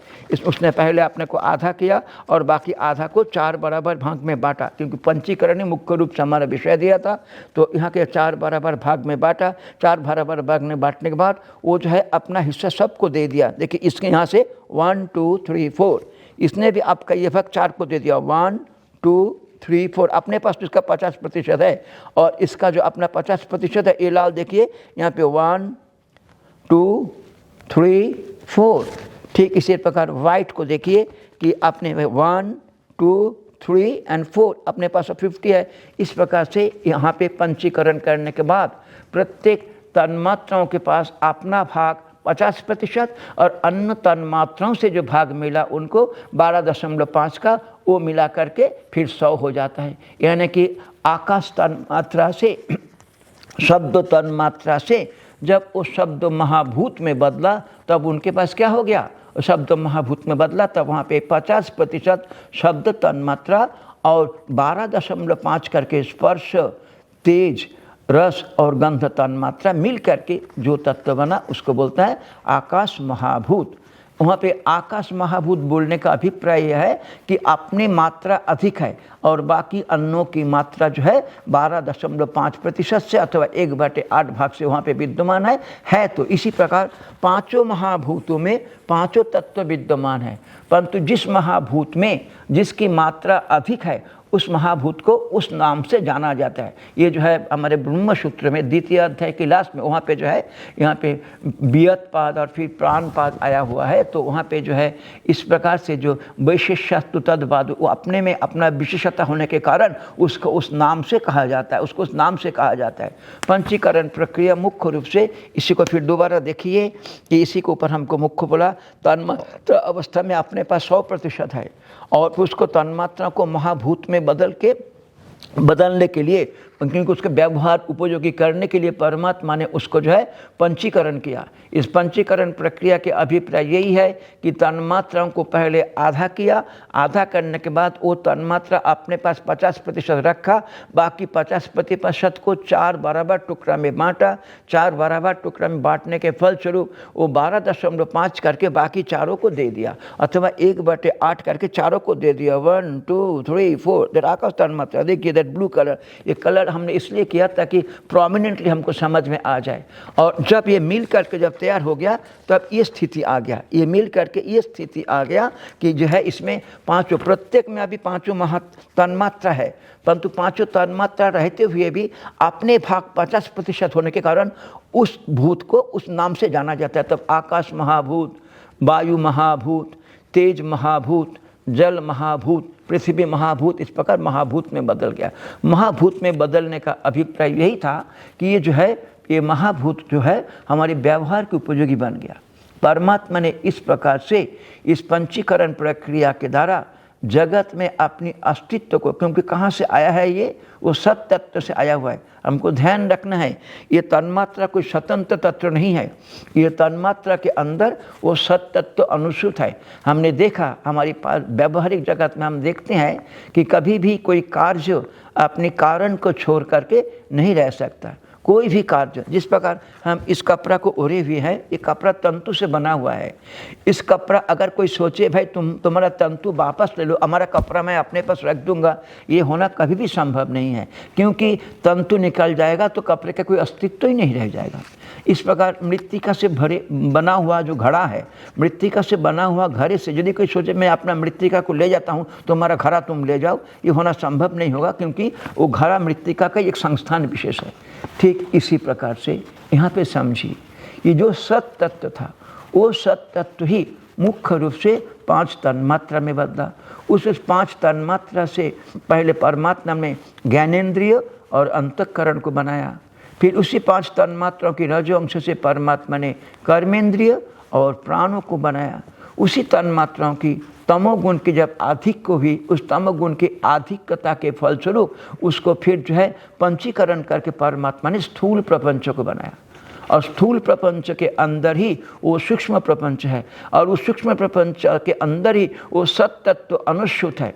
उसने पहले अपने को आधा किया और बाकी आधा को 4 बराबर भाग में बांटा, क्योंकि पंचीकरण ने मुख्य रूप से हमारा विषय दिया था। तो यहाँ के 4 बराबर भाग में बांटा, 4 बराबर भाग में बांटने के बाद वो जो है अपना हिस्सा सबको दे दिया। देखिए इसके यहाँ से 1 2 3 4, इसने भी आपका ये भाग 4 को दे दिया, 1 2 3 4, अपने पास तो इसका 50% है और इसका जो अपना 50% है, ये लाल देखिए यहाँ पे 1 2 3 4। ठीक इसी प्रकार वाइट को देखिए कि अपने 1 2 3 और 4 अपने पास 50 है। इस प्रकार से यहाँ पे पंचीकरण करने के बाद प्रत्येक तन्मात्राओं के पास अपना भाग 50% और अन्य तन्मात्राओं से जो भाग मिला उनको 12.5 का वो मिला करके फिर 100 हो जाता है। यानी कि आकाश तन्मात्रा से, शब्द तन्मात्रा से जब वो शब्द महाभूत में बदला तब उनके पास क्या हो गया, शब्द महाभूत में बदला तब वहाँ पे 50% शब्द तन्मात्रा और 12.5 करके स्पर्श, तेज, रस और गंध तन्मात्रा मिल करके जो तत्व बना उसको बोलता है आकाश महाभूत। वहाँ पे आकाश महाभूत बोलने का अभिप्राय यह है कि अपनी मात्रा अधिक है और बाकी अन्नों की मात्रा जो है 12.5% से अथवा 1/8 भाग से वहाँ पे विद्यमान है। तो इसी प्रकार पांचों महाभूतों में पांचों तत्व विद्यमान है, परंतु जिस महाभूत में जिसकी मात्रा अधिक है उस महाभूत को उस नाम से जाना जाता है। ये जो है हमारे ब्रह्म सूत्र में द्वितीय अध्याय के लास्ट में वहाँ पे जो है यहाँ पे बियत पाद और फिर प्राण पाद आया हुआ है। तो वहाँ पे जो है इस प्रकार से जो वैशिष्टस्तु तद्वाद, वो अपने में अपना विशेषता होने के कारण उसको उस नाम से कहा जाता है, उसको उस नाम से कहा जाता है। पंचीकरण प्रक्रिया मुख्य रूप से, इसी को फिर दोबारा देखिए कि इसी के ऊपर हमको मुख्य बोला, तन्मात्रा अवस्था में अपने पास 100% है और उसको तन्मात्रा को महाभूत में बदलने के लिए, क्योंकि उसके व्यवहार उपयोगी करने के लिए परमात्मा ने उसको जो है पंचीकरण किया। इस पंचीकरण प्रक्रिया के अभिप्राय यही है कि तन्मात्राओं को पहले आधा किया, आधा करने के बाद वो तन्मात्रा अपने पास 50% रखा, बाकी 50% को 4 बराबर टुकड़ा में बांटा। 4 बराबर टुकड़ा में बांटने के फलस्वरूप वो 12.5 करके बाकी चारों को दे दिया, अथवा 1/8 करके चारों को दे दिया। 1 2 3 4 दैट आकाश तन्मात्रा। देखिए दैट ब्लू कलर, ये कलर कलर हमने इसलिए किया ताकि प्रोमिनेंटली हमको समझ में आ जाए। और जब ये मिल करके जब तैयार हो गया तब ये स्थिति आ गया, ये मिल करके ये स्थिति आ गया कि जो है इसमें पांचों, प्रत्येक में अभी पांचों तन्मात्रा है, परंतु पांचों तन्मात्रा रहते हुए भी अपने भाग 50% होने के कारण उस भूत को उस नाम से जाना जाता है। तब आकाश महाभूत, वायु महाभूत, तेज महाभूत, जल महाभूत, पृथ्वी महाभूत, इस प्रकार महाभूत में बदल गया। महाभूत में बदलने का अभिप्राय यही था कि ये जो है ये महाभूत जो है हमारे व्यवहार के उपयोगी बन गया। परमात्मा ने इस प्रकार से इस पंचीकरण प्रक्रिया के द्वारा जगत में अपनी अस्तित्व को, क्योंकि कहाँ से आया है ये, वो सत तत्व से आया हुआ है। हमको ध्यान रखना है ये तन्मात्रा कोई स्वतंत्र तत्व नहीं है, ये तन्मात्रा के अंदर वो सत तत्व अनुसूत है। हमने देखा हमारी पास व्यवहारिक जगत में हम देखते हैं कि कभी भी कोई कार्य अपने कारण को छोड़ करके नहीं रह सकता। कोई भी कार्य, जिस प्रकार हम इस कपड़ा को ओढ़े हुए हैं, ये कपड़ा तंतु से बना हुआ है। इस कपड़ा अगर कोई सोचे भाई तुम्हारा तंतु वापस ले लो, हमारा कपड़ा मैं अपने पास रख दूंगा, ये होना कभी भी संभव नहीं है, क्योंकि तंतु निकल जाएगा तो कपड़े का कोई अस्तित्व ही नहीं रह जाएगा। इस प्रकार मृत्तिका से बना हुआ जो घड़ा है, मृत्तिका से बना हुआ घड़े से यदि कोई सोचे मैं अपना मृत्तिका को ले जाता हूँ तो हमारा घड़ा तुम ले जाओ, ये होना संभव नहीं होगा, क्योंकि वो घड़ा मृत्तिका का एक संस्थान विशेष है। ठीक इसी प्रकार से यहाँ पे समझिए, ये जो सत तत्व था वो सत तत्व ही मुख्य रूप से 5 तन्मात्रा में बदला। उस 5 तन्मात्रा से पहले परमात्मा ने ज्ञानेंद्रिय और अंतःकरण को बनाया, फिर उसी 5 तन्मात्राओं की रजो अंश से परमात्मा ने कर्मेंद्रिय और प्राणों को बनाया। उसी तन्मात्राओं की तमोगुण की जब अधिक को हुई, उस तमोगुण की अधिकता के फलस्वरूप उसको फिर जो है पंचीकरण करके परमात्मा ने स्थूल प्रपंच को बनाया। और स्थूल प्रपंच के अंदर ही वो सूक्ष्म प्रपंच है, और उस सूक्ष्म प्रपंच के अंदर ही वो सत तत्व अनुसूत है,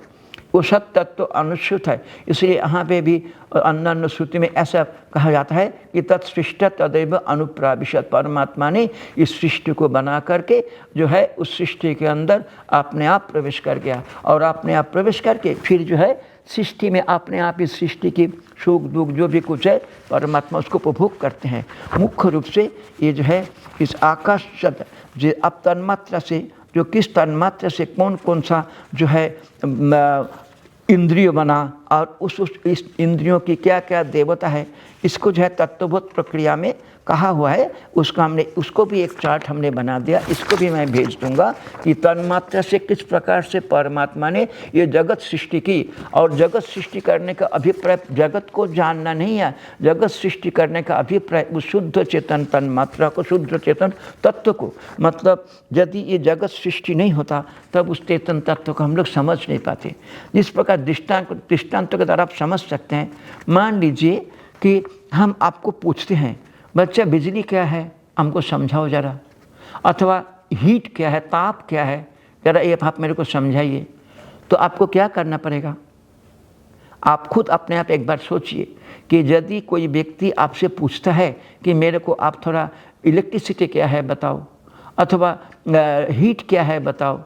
वो सत तत्व अनुसूत है। इसलिए यहाँ पे भी अन्य श्रुति में ऐसा कहा जाता है कि तत्सृष्ट तदैव अनुप्राविशत, परमात्मा ने इस सृष्टि को बना करके जो है उस सृष्टि के अंदर अपने आप प्रवेश कर गया, और अपने आप प्रवेश करके फिर जो है सृष्टि में अपने आप इस सृष्टि की सुख दुख जो भी कुछ है परमात्मा उसको उपभोग करते हैं। मुख्य रूप से ये जो है इस आकाश शब्द जो अब तन्मात्रा से, जो किस तन्मात्रा से कौन कौन सा जो है इंद्रिय बना और इस इंद्रियों की क्या क्या देवता है, इसको जो है तत्वबोध प्रक्रिया में कहा हुआ है। उसको भी एक चार्ट हमने बना दिया, इसको भी मैं भेज दूंगा कि तन्मात्रा से किस प्रकार से परमात्मा ने ये जगत सृष्टि की। और जगत सृष्टि करने का अभिप्राय जगत को जानना नहीं है, जगत सृष्टि करने का अभिप्राय उस शुद्ध चेतन तन्मात्रा को, शुद्ध चेतन तत्व को, मतलब यदि ये जगत सृष्टि नहीं होता तब उस चेतन तत्व को हम लोग समझ नहीं पाते। जिस प्रकार दृष्टांतों के द्वारा आप समझ सकते हैं। मान लीजिए कि हम आपको पूछते हैं बच्चा बिजली क्या है, हमको समझाओ ज़रा, अथवा हीट क्या है, ताप क्या है, ज़रा ये आप मेरे को समझाइए। तो आपको क्या करना पड़ेगा? आप खुद अपने आप एक बार सोचिए कि यदि कोई व्यक्ति आपसे पूछता है कि मेरे को आप थोड़ा इलेक्ट्रिसिटी क्या है बताओ, अथवा हीट क्या है बताओ,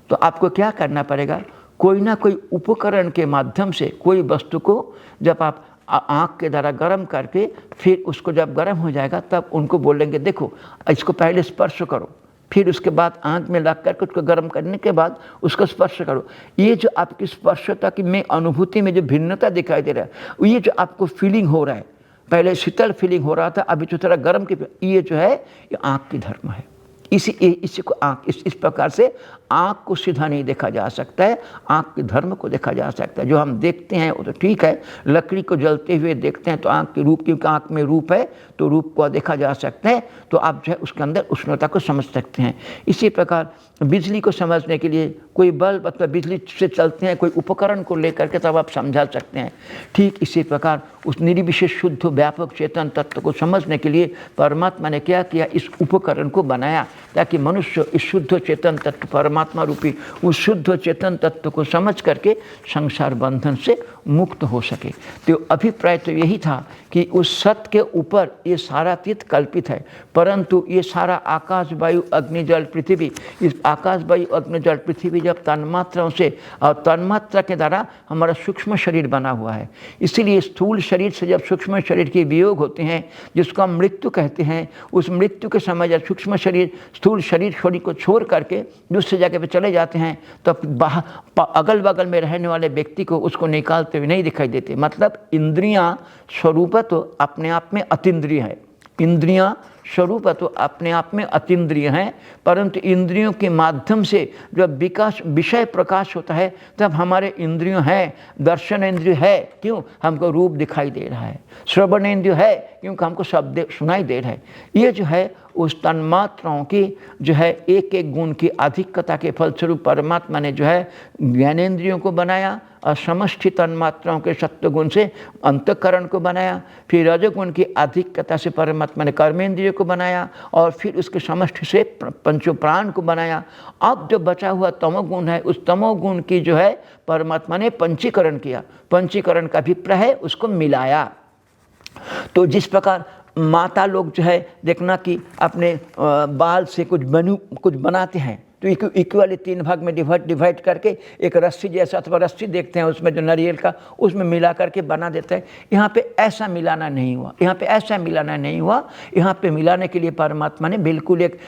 तो आपको क्या करना पड़ेगा? कोई ना कोई उपकरण के माध्यम से कोई वस्तु को जब आप आँख के द्वारा गर्म करके फिर उसको जब गर्म हो जाएगा तब उनको बोलेंगे देखो इसको पहले स्पर्श करो, फिर उसके बाद आँख में लग करके उसको गर्म करने के बाद उसको स्पर्श करो। ये जो आपकी स्पर्शता की में अनुभूति में जो भिन्नता दिखाई दे रहा है, ये जो आपको फीलिंग हो रहा है, पहले शीतल फीलिंग हो रहा था, अभी जो थोड़ा गर्म की, ये जो है ये आँख की धर्म है। इसी को आँख इस प्रकार से आँख को सीधा नहीं देखा जा सकता है, आँख के धर्म को देखा जा सकता है। जो हम देखते हैं वो तो ठीक है, लकड़ी को जलते हुए देखते हैं तो आँख के रूप, क्योंकि आँख में रूप है तो रूप को देखा जा सकता है, तो आप जो है उसके अंदर उष्णता को समझ सकते हैं। इसी प्रकार बिजली को समझने के लिए कोई बल्ब अथवा बिजली से चलते हैं कोई उपकरण को लेकर के तब आप समझा सकते हैं। ठीक इसी प्रकार उस निर्विशेष शुद्ध व्यापक चेतन तत्व को समझने के लिए परमात्मा ने क्या किया, इस उपकरण को बनाया। ताकि मनुष्य इस शुद्ध चेतन तत्व परमात्मा रूपी उस शुद्ध चेतन तत्व को समझ करके संसार बंधन से मुक्त हो सके। तो अभिप्राय तो यही था कि उस सत्य के ऊपर ये सारा तीर्थ कल्पित है, परंतु ये सारा आकाश वायु अग्नि जल पृथ्वी, इस आकाश वायु अग्नि जल पृथ्वी जब तन्मात्राओं से और तन्मात्रा के द्वारा हमारा सूक्ष्म शरीर बना हुआ है, इसीलिए स्थूल शरीर से जब सूक्ष्म शरीर के वियोग होते हैं जिसको हम मृत्यु कहते हैं, उस मृत्यु के समय जब सूक्ष्म शरीर स्थूल शरीर को छोड़ करके दूसरी जगह पे चले जाते हैं तो अगल बगल में रहने वाले व्यक्ति को उसको निकालते हुए नहीं दिखाई देते। मतलब इंद्रियां स्वरूप तो अपने आप में अतीन्द्रिय है, इंद्रियां स्वरूप तो अपने आप में अतीन्द्रिय हैं, परंतु इंद्रियों के माध्यम से जब विषय प्रकाश होता है तब हमारे इंद्रियों हैं, दर्शन इंद्रिय है क्यों, हमको रूप दिखाई दे रहा है, श्रवण इंद्रिय है क्योंकि हमको शब्द सुनाई दे रहा है। ये जो है उस तन्मात्राओं की जो है एक एक गुण की अधिकता के फलस्वरूप परमात्मा ने जो है ज्ञानेंद्रियों को बनाया और समष्टि तन्मात्राओं के सत्व गुण से अंतःकरण को बनाया, फिर रजोगुण की अधिकता से परमात्मा ने कर्मेंद्रियों को बनाया और फिर उसके समष्टि से पंचो प्राण को बनाया। अब जो बचा हुआ तमोगुण है उस तमोगुण की जो है परमात्मा ने पंचीकरण किया, पंचीकरण का अभिप्राय है उसको मिलाया। तो जिस प्रकार माता लोग जो है देखना कि अपने बाल से कुछ बनाते हैं तो इक्वली 3 भाग में डिवाइड करके एक रस्सी जैसा अथवा रस्सी देखते हैं उसमें जो नारियल का उसमें मिला करके बना देते हैं। यहाँ पे ऐसा मिलाना नहीं हुआ, यहाँ पे ऐसा मिलाना नहीं हुआ। यहाँ पे मिलाने के लिए परमात्मा ने बिल्कुल एक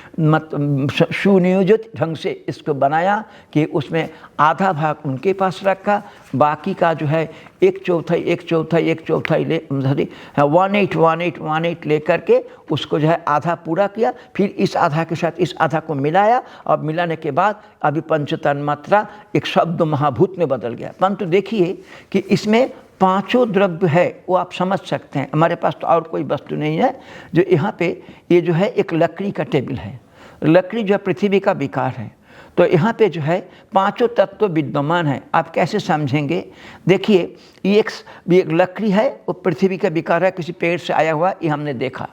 सुनियोजित ढंग से इसको बनाया कि उसमें आधा भाग उनके पास रखा, बाकी का जो है 1/4 ले 1/8 ले करके उसको जो है आधा पूरा किया, फिर इस आधा के साथ इस आधा को मिलाया और मिलाने के बाद अभी पंच तन्मात्रा एक शब्द महाभूत में बदल गया। परंतु देखिए कि इसमें 5 द्रव्य है वो आप समझ सकते हैं। हमारे पास तो और कोई वस्तु नहीं है। जो यहाँ पे ये जो है एक लकड़ी का टेबल है, लकड़ी जो है पृथ्वी का विकार है, तो यहाँ पे जो है 5 तत्व विद्यमान है। आप कैसे समझेंगे? देखिए ये एक लकड़ी है, वो पृथ्वी का विकार है, किसी पेड़ से आया हुआ, ये हमने देखा,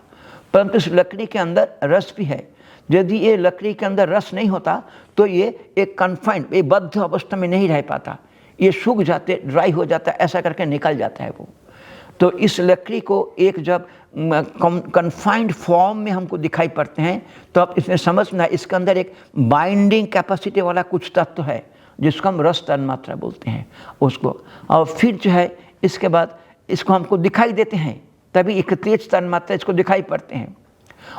परंतु इस लकड़ी के अंदर रस भी है। यदि ये लकड़ी के अंदर रस नहीं होता तो ये एक कन्फाइंड, एक बद्ध अवस्था में नहीं रह पाता, ये सूख जाते, ड्राई हो जाता, ऐसा करके निकल जाता है वो। तो इस लकड़ी को एक जब कन्फाइंड फॉर्म में हमको दिखाई पड़ते हैं तो अब इसमें समझना इसके अंदर एक बाइंडिंग कैपेसिटी वाला कुछ तत्व है जिसको हम रस तन्मात्रा बोलते हैं उसको। और फिर जो है इसके बाद इसको हमको दिखाई देते हैं, तभी एक तेज तन्मात्रा इसको दिखाई पड़ते हैं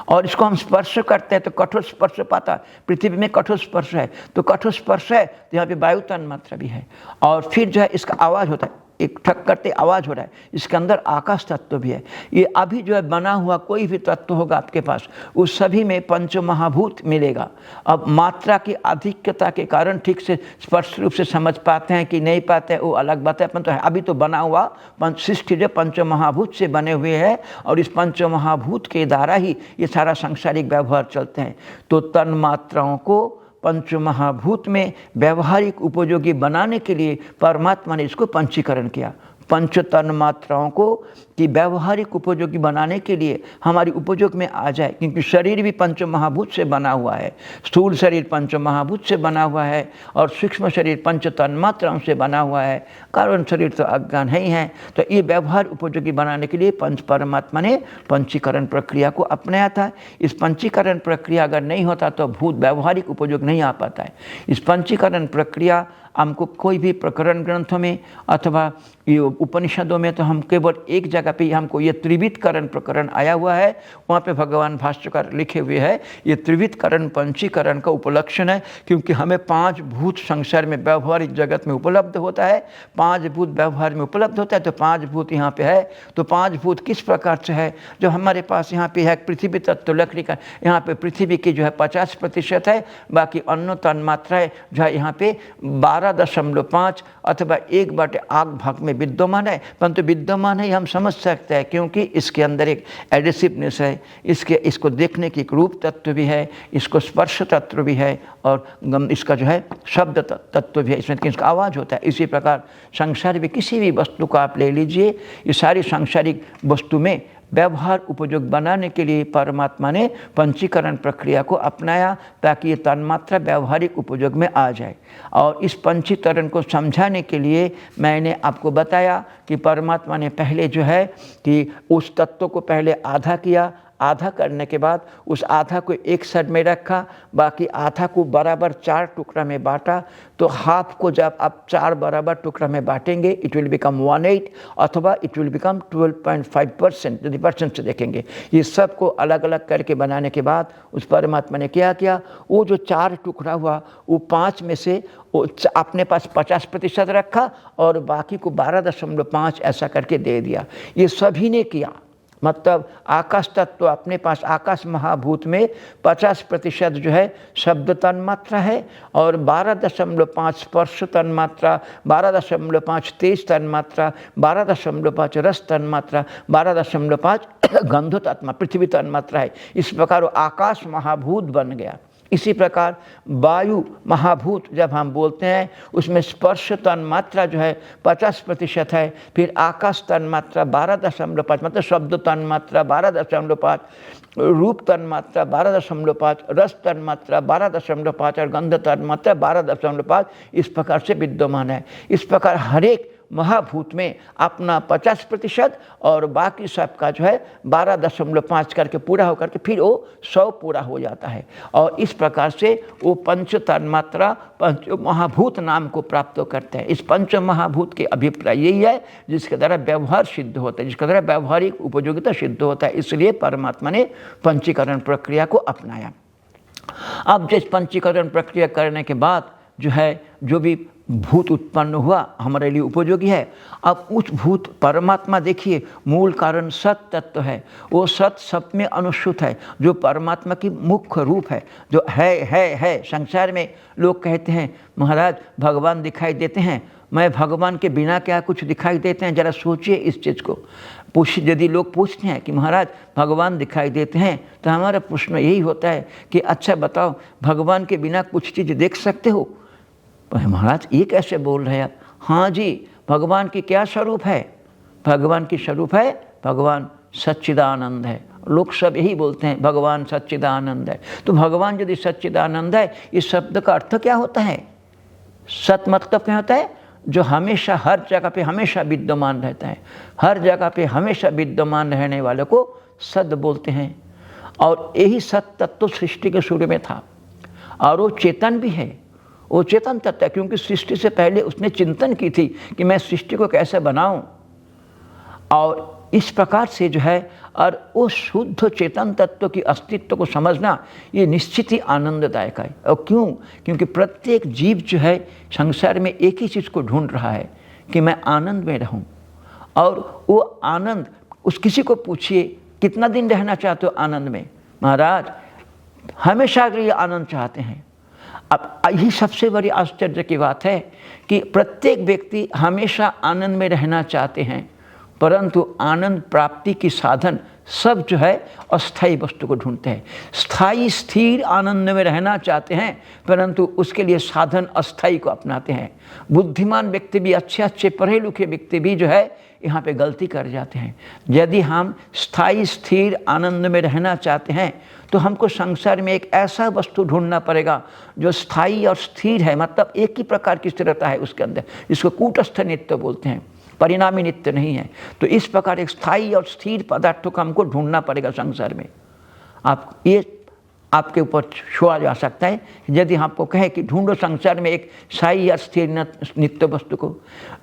और इसको हम स्पर्श करते हैं तो कठोर स्पर्श पाता। पृथ्वी में कठोर स्पर्श है तो कठोर स्पर्श है तो यहाँ पे वायु तन्मात्रा भी है। और फिर जो है इसका आवाज़ होता है, एक ठक करते आवाज़ हो रहा है, इसके अंदर आकाश तत्व भी है। ये अभी जो है बना हुआ कोई भी तत्व होगा आपके पास उस सभी में पंच महाभूत मिलेगा। अब मात्रा की अधिकता के कारण ठीक से स्पष्ट रूप से समझ पाते हैं कि नहीं पाते हैं वो अलग बात है, परंतु अभी तो बना हुआ सृष्टि जो पंच महाभूत से बने हुए हैं और इस पंच महाभूत के द्वारा ही ये सारा सांसारिक व्यवहार चलते हैं। तो तन मात्राओं को पंच महाभूत में व्यवहारिक उपयोगी बनाने के लिए परमात्मा ने इसको पंचीकरण किया। पंच तन मात्राओं को कि व्यवहारिक उपयोगी बनाने के लिए हमारी उपयोग में आ जाए, क्योंकि शरीर भी पंच महाभूत से बना हुआ है। स्थूल शरीर पंच महाभूत से बना हुआ है और सूक्ष्म शरीर पंच तन मात्राओं से बना हुआ है। कारण शरीर तो अज्ञान है ही है। तो ये व्यवहार उपयोगी बनाने के लिए परमात्मा ने पंचीकरण प्रक्रिया को अपनाया था। इस पंचीकरण प्रक्रिया अगर नहीं होता तो भूत व्यवहारिक उपयोग नहीं आ पाता है। इस पंचीकरण प्रक्रिया हमको कोई भी प्रकरण ग्रंथों में अथवा ये उपनिषदों में तो हम केवल एक जगह पे हमको ये त्रिविधकरण प्रकरण आया हुआ है, वहाँ पे भगवान भाष्यकार लिखे हुए हैं ये त्रिविधकरण पंचीकरण का उपलक्षण है, क्योंकि हमें 5 भूत संसार में व्यवहारिक जगत में उपलब्ध होता है। 5 भूत व्यवहार में उपलब्ध होता है तो 5 भूत यहाँ पे है। तो 5 भूत किस प्रकार से है? जो हमारे पास यहाँ पे है पृथ्वी तत्व लकड़ी का, यहाँ पे पृथ्वी की जो है 50% है, बाकी अन्य तन्मात्राएं जो है यहाँ पे 12.5 अथवा 1/8 भाग में विद्यमान है। परंतु विद्यमान है हम समझ सकते हैं क्योंकि इसके अंदर एक एडिसिवनेस है, इसको देखने की एक रूप तत्व भी है, इसको स्पर्श तत्व भी है और इसका जो है शब्द तत्व भी है, इसमें इसका आवाज़ होता है। इसी प्रकार संसार में किसी भी वस्तु को आप ले लीजिए, ये सारी सांसारिक वस्तु में व्यवहार उपयोग बनाने के लिए परमात्मा ने पंचीकरण प्रक्रिया को अपनाया ताकि ये तन्मात्रा व्यवहारिक उपयोग में आ जाए। और इस पंचीकरण को समझाने के लिए मैंने आपको बताया कि परमात्मा ने पहले जो है कि उस तत्व को पहले आधा किया, आधा करने के बाद उस आधा को एक साइड में रखा, बाकी आधा को बराबर 4 टुकड़ा में बांटा। तो हाफ को जब आप 4 बराबर टुकड़ा में बांटेंगे इट विल बिकम 1/8 अथवा इट विल बिकम 12.5%, यदि परसेंट से देखेंगे। ये सब को अलग अलग करके बनाने के बाद उस परमात्मा ने क्या किया, वो जो 4 टुकड़ा हुआ वो 5 में से वो अपने पास 50% रखा और बाकी को 12.5 ऐसा करके दे दिया। ये सभी ने किया, मतलब आकाश तत्व अपने पास आकाश महाभूत में 50% जो है शब्द तन्मात्रा है और 12.5 स्पर्श तन्मात्रा, 12.5 तेज तन्मात्रा, 12.5 रस तन्मात्रा, 12.5 गंध तन्मात्रा पृथ्वी तन्मात्रा है। इस प्रकार वो आकाश महाभूत बन गया। इसी प्रकार वायु महाभूत जब हम बोलते हैं उसमें स्पर्श तन्मात्रा जो है 50% है, फिर आकाश तन्मात्रा 12.5 मतलब शब्द तन्मात्रा 12.5, रूप तन्मात्रा 12.5, रस तन्मात्रा 12.5 और गंध तन्मात्रा 12.5 इस प्रकार से विद्यमान है। इस प्रकार हर एक महाभूत में अपना 50% और बाकी सबका जो है 12.5 करके पूरा होकर के फिर वो 100 पूरा हो जाता है। और इस प्रकार से वो पंच तन्मात्रा पंच महाभूत नाम को प्राप्त करते हैं। इस पंच महाभूत के अभिप्राय यही है जिसके द्वारा व्यवहार सिद्ध होता है, जिसके द्वारा व्यवहारिक उपयोगिता सिद्ध होता है। इसलिए परमात्मा ने पंचीकरण प्रक्रिया को अपनाया। अब जिस पंचीकरण प्रक्रिया करने के बाद जो है जो भी भूत उत्पन्न हुआ हमारे लिए उपयोगी है। अब उस भूत परमात्मा देखिए मूल कारण सत तत्व है, वो सत सब में अनुसूत है, जो परमात्मा की मुख्य रूप है, जो है। संसार में लोग कहते हैं महाराज भगवान दिखाई देते हैं, मैं भगवान के बिना क्या कुछ दिखाई देते हैं? जरा सोचिए इस चीज़ को। यदि लोग पूछते हैं कि महाराज भगवान दिखाई देते हैं तो हमारा प्रश्न यही होता है कि अच्छा बताओ भगवान के बिना कुछ चीज़ देख सकते हो? महाराज ये कैसे बोल रहे हैं आप? हाँ जी, भगवान की क्या स्वरूप है? भगवान की स्वरूप है भगवान सच्चिदानंद है। लोग सब यही बोलते हैं भगवान सच्चिदानंद है। तो भगवान यदि सच्चिदानंद है, इस शब्द का अर्थ क्या होता है? सत मतलब क्या होता है? जो हमेशा हर जगह पे हमेशा विद्यमान रहता है। हर जगह पे हमेशा विद्यमान रहने वाले को सद बोलते हैं। और यही सत तत्व सृष्टि के शुरू में था और वो चेतन भी है, वो चेतन तत्व है, क्योंकि सृष्टि से पहले उसने चिंतन की थी कि मैं सृष्टि को कैसे बनाऊं। और इस प्रकार से जो है और उस शुद्ध चेतन तत्व की अस्तित्व को समझना ये निश्चित ही आनंददायक है। और क्यों? क्योंकि प्रत्येक जीव जो है संसार में एक ही चीज़ को ढूंढ रहा है कि मैं आनंद में रहूं। और वो आनंद उस किसी को पूछिए कितना दिन रहना चाहते हो आनंद में? महाराज हमेशा के लिए आनंद चाहते हैं। अब यही सबसे बड़ी आश्चर्य की बात है कि प्रत्येक व्यक्ति हमेशा आनंद में रहना चाहते हैं, परंतु आनंद प्राप्ति की साधन सब जो है अस्थायी वस्तु को ढूंढते हैं। स्थायी स्थिर आनंद में रहना चाहते हैं, परंतु उसके लिए साधन अस्थायी को अपनाते हैं। बुद्धिमान व्यक्ति भी, अच्छे पढ़े लिखे व्यक्ति भी जो है यहाँ पे गलती कर जाते हैं। यदि हम स्थायी स्थिर आनंद में रहना चाहते हैं तो हमको संसार में एक ऐसा वस्तु ढूंढना पड़ेगा जो स्थायी और स्थिर है, मतलब एक ही प्रकार की स्थिरता है उसके अंदर, जिसको कूटस्थ नित्य बोलते हैं, परिणामी नित्य नहीं है। तो इस प्रकार एक स्थायी और स्थिर पदार्थों को हमको ढूंढना पड़ेगा संसार में। आप ये आपके ऊपर छोड़ा जा सकता है यदि आपको कहे कि ढूंढो संसार में एक स्थायी या स्थिर नित्य वस्तु को।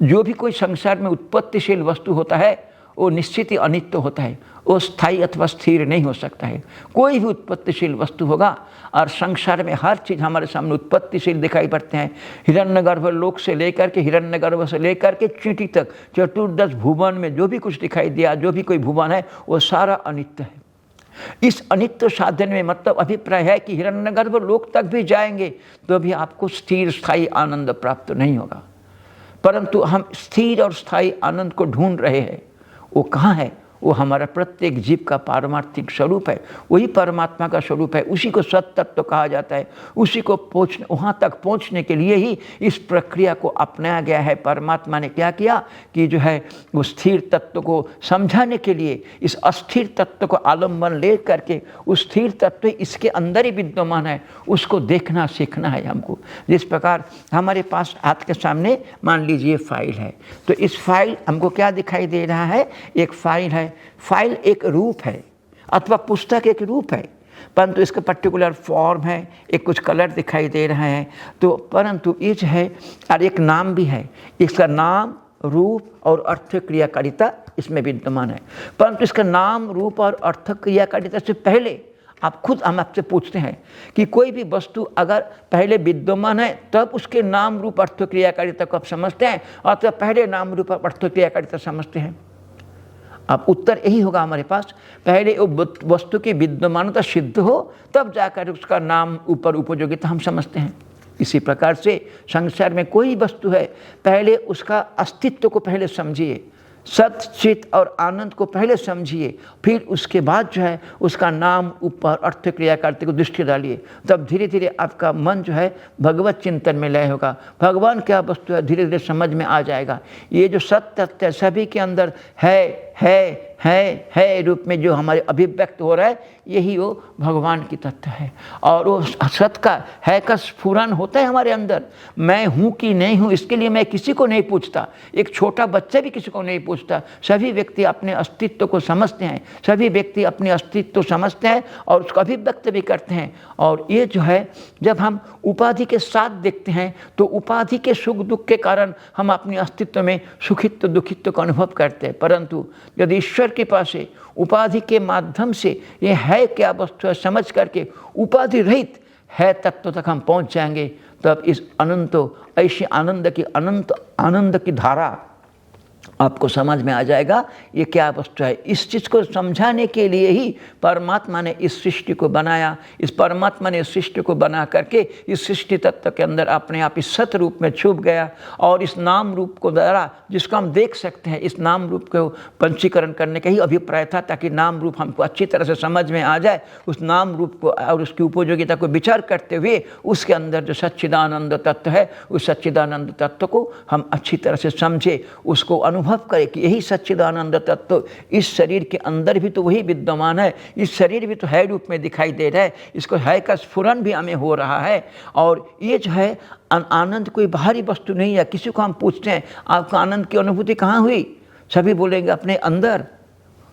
जो भी कोई संसार में उत्पत्तिशील वस्तु होता है वो निश्चित ही अनित्य होता है, वो स्थायी अथवा स्थिर नहीं हो सकता है। कोई भी उत्पत्तिशील वस्तु होगा और संसार में हर चीज़ हमारे सामने उत्पत्तिशील दिखाई पड़ते हैं। हिरण्यगर्भ लोक से लेकर के हिरण्यगर्भ से लेकर के चींटी तक चतुर्दश भुवन में जो भी कुछ दिखाई दिया, जो भी कोई भुवन है वो सारा अनित्य है। इस अनित्य साधन में मतलब अभिप्राय है कि हिरण्यगर्भ लोक तक भी जाएंगे तो भी आपको स्थिर स्थायी आनंद प्राप्त नहीं होगा। परंतु हम स्थिर और स्थायी आनंद को ढूंढ रहे हैं, वो कहाँ है? वो हमारा प्रत्येक जीव का पारमार्थिक स्वरूप है, वही परमात्मा का स्वरूप है, उसी को सत तत्व कहा जाता है। उसी को वहाँ तक पहुँचने के लिए ही इस प्रक्रिया को अपनाया गया है। परमात्मा ने क्या किया कि जो है वो स्थिर तत्व को समझाने के लिए इस अस्थिर तत्व को आलम्बन ले करके उस स्थिर तत्व इसके अंदर ही विद्यमान है, उसको देखना सीखना है हमको। जिस प्रकार हमारे पास हाथ के सामने मान लीजिए फाइल है, तो इस फाइल हमको क्या दिखाई दे रहा है, एक फाइल है। फाइल एक रूप है अथवा पुस्तक एक रूप है, परंतु इसका पर्टिकुलर फॉर्म है, एक कुछ कलर दिखाई दे रहा है। तो परंतु ये जो है और एक नाम भी है, इसका नाम रूप और अर्थ क्रियाकारिता इसमें विद्यमान है। परंतु इसका नाम रूप और अर्थ क्रियाकारिता से पहले आप खुद हम आपसे पूछते हैं कि कोई भी वस्तु अगर पहले विद्यमान है तब उसके नाम रूप अर्थ क्रियाकारिता को आप समझते हैं, अथवा पहले नाम रूप अर्थ क्रियाकारिता समझते हैं? अब उत्तर यही होगा हमारे पास, पहले वस्तु की विद्यमानता सिद्ध हो तब जाकर उसका नाम ऊपर उपयोगिता हम समझते हैं। इसी प्रकार से संसार में कोई वस्तु है, पहले उसका अस्तित्व को पहले समझिए, सत चित और आनंद को पहले समझिए, फिर उसके बाद जो है उसका नाम ऊपर अर्थ क्रियाकारिता को दृष्टि डालिए, तब धीरे धीरे आपका मन जो है भगवत चिंतन में लय होगा। भगवान क्या वस्तु है धीरे धीरे समझ में आ जाएगा। ये जो सत्य तत्व सभी के अंदर है रूप में जो हमारे अभिव्यक्त हो रहा है, यही वो भगवान की तत्व है। और वो सत का है का स्फुरन होता है हमारे अंदर। मैं हूँ कि नहीं हूँ इसके लिए मैं किसी को नहीं पूछता, एक छोटा बच्चा भी किसी को नहीं पूछता। सभी व्यक्ति अपने अस्तित्व को समझते हैं, सभी व्यक्ति अपने अस्तित्व समझते हैं और उसको अभिव्यक्त भी करते हैं। और ये जो है जब हम उपाधि के साथ देखते हैं तो उपाधि के सुख दुख के कारण हम अपने अस्तित्व में सुखित्व दुखित्व का अनुभव करते हैं। परंतु यदि ईश्वर के पास से उपाधि के माध्यम से ये है क्या वस्तु है समझ करके उपाधि रहित है तत्व तक हम पहुंच जाएंगे, तब इस ऐसी आनंद की धारा आपको समझ में आ जाएगा ये क्या वस्तु है। इस चीज़ को समझाने के लिए ही परमात्मा ने इस सृष्टि को बनाया। इस परमात्मा ने इस सृष्टि को बना करके इस सृष्टि तत्व के अंदर अपने आप इस सत रूप में छुप गया और इस नाम रूप को द्वारा जिसको हम देख सकते हैं, इस नाम रूप को पंचीकरण करने का ही अभिप्राय था, ताकि नाम रूप हमको अच्छी तरह से समझ में आ जाए। उस नाम रूप को और उसकी उपयोगिता को विचार करते हुए उसके अंदर जो सच्चिदानंद तत्व है, उस सच्चिदानंद तत्व को हम अच्छी तरह से समझे, उसको अनुभव करे कि यही सच्चिदानंद तत्व इस शरीर के अंदर भी तो वही विद्यमान है, इस शरीर भी तो है रूप में दिखाई दे रहा है, इसको है का स्फुरन भी हमें हो रहा है। और ये जो है आनंद कोई बाहरी वस्तु नहीं है। किसी को हम पूछते हैं आपको आनंद की अनुभूति कहाँ हुई, सभी बोलेंगे अपने अंदर।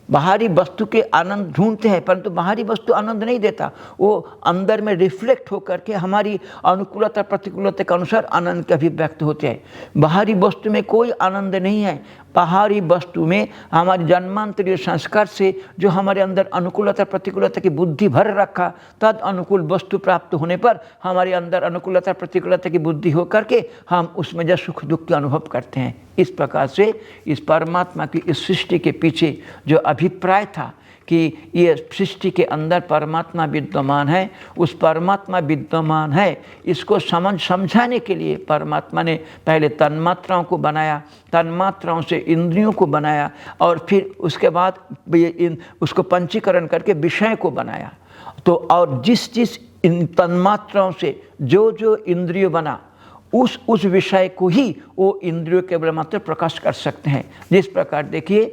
बाहरी वस्तु के आनंद ढूंढते हैं परंतु बाहरी वस्तु आनंद नहीं देता, वो अंदर में रिफ्लेक्ट होकर के हमारी अनुकूलता प्रतिकूलता के अनुसार आनंद के अभिव्यक्त होते हैं। बाहरी वस्तु में कोई आनंद नहीं है। बाहरी वस्तु में हमारी जन्मांतरीय संस्कार से जो हमारे अंदर अनुकूलता प्रतिकूलता की बुद्धि भर रखा, तद अनुकूल वस्तु प्राप्त होने पर हमारे अंदर अनुकूलता प्रतिकूलता की बुद्धि होकर के हम उसमें जो सुख दुख का अनुभव करते हैं। इस प्रकार से इस परमात्मा की इस सृष्टि के पीछे जो अभिप्राय था कि ये सृष्टि के अंदर परमात्मा विद्यमान है, उस परमात्मा विद्यमान है इसको समझाने के लिए परमात्मा ने पहले तन्मात्राओं को बनाया, तन्मात्राओं से इंद्रियों को बनाया और फिर उसके बाद उसको पंचीकरण करके विषय को बनाया। तो और जिस इन तन्मात्राओं से जो इंद्रिय बना उस विषय को ही वो इंद्रियों केवल मात्र प्रकाश कर सकते हैं। जिस प्रकार देखिए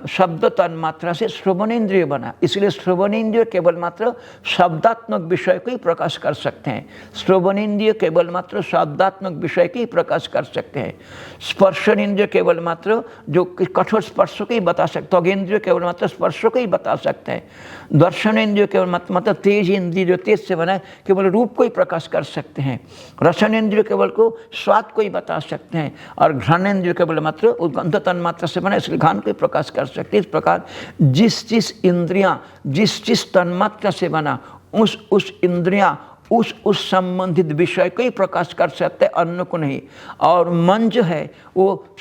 शब्द तन्मात्रा से श्रवणेन्द्रिय बना, इसलिए श्रवणेन्द्रिय केवल मात्र शब्दात्मक विषय को ही प्रकाश कर सकते हैं। श्रवणेन्द्रिय केवल मात्र शब्दात्मक विषय को ही प्रकाश कर सकते हैं। स्पर्शनेन्द्रिय केवल मात्र जो कठोर स्पर्श को ही बता सकते, त्वगेन्द्रिय केवल मात्र स्पर्श को ही बता सकते हैं। दर्शनेन्द्रिय केवल मतलब तेज इंद्रिय जो तेज से बना है केवल रूप को ही प्रकाश कर सकते हैं। रसनेन्द्रिय केवल को स्वाद को ही बता सकते हैं और घ्राणेन्द्रिय केवल मात्र गंध तन्मात्रा से बना इसलिए घ्राण को ही प्रकाश कर सकते हैं। इस प्रकार जिस इंद्रियां जिस तन्मात्रा से बना उस इंद्रियां उस संबंधित विषय को ही प्रकाश कर सकते हैं, अन्य को नहीं। और मन जो है वो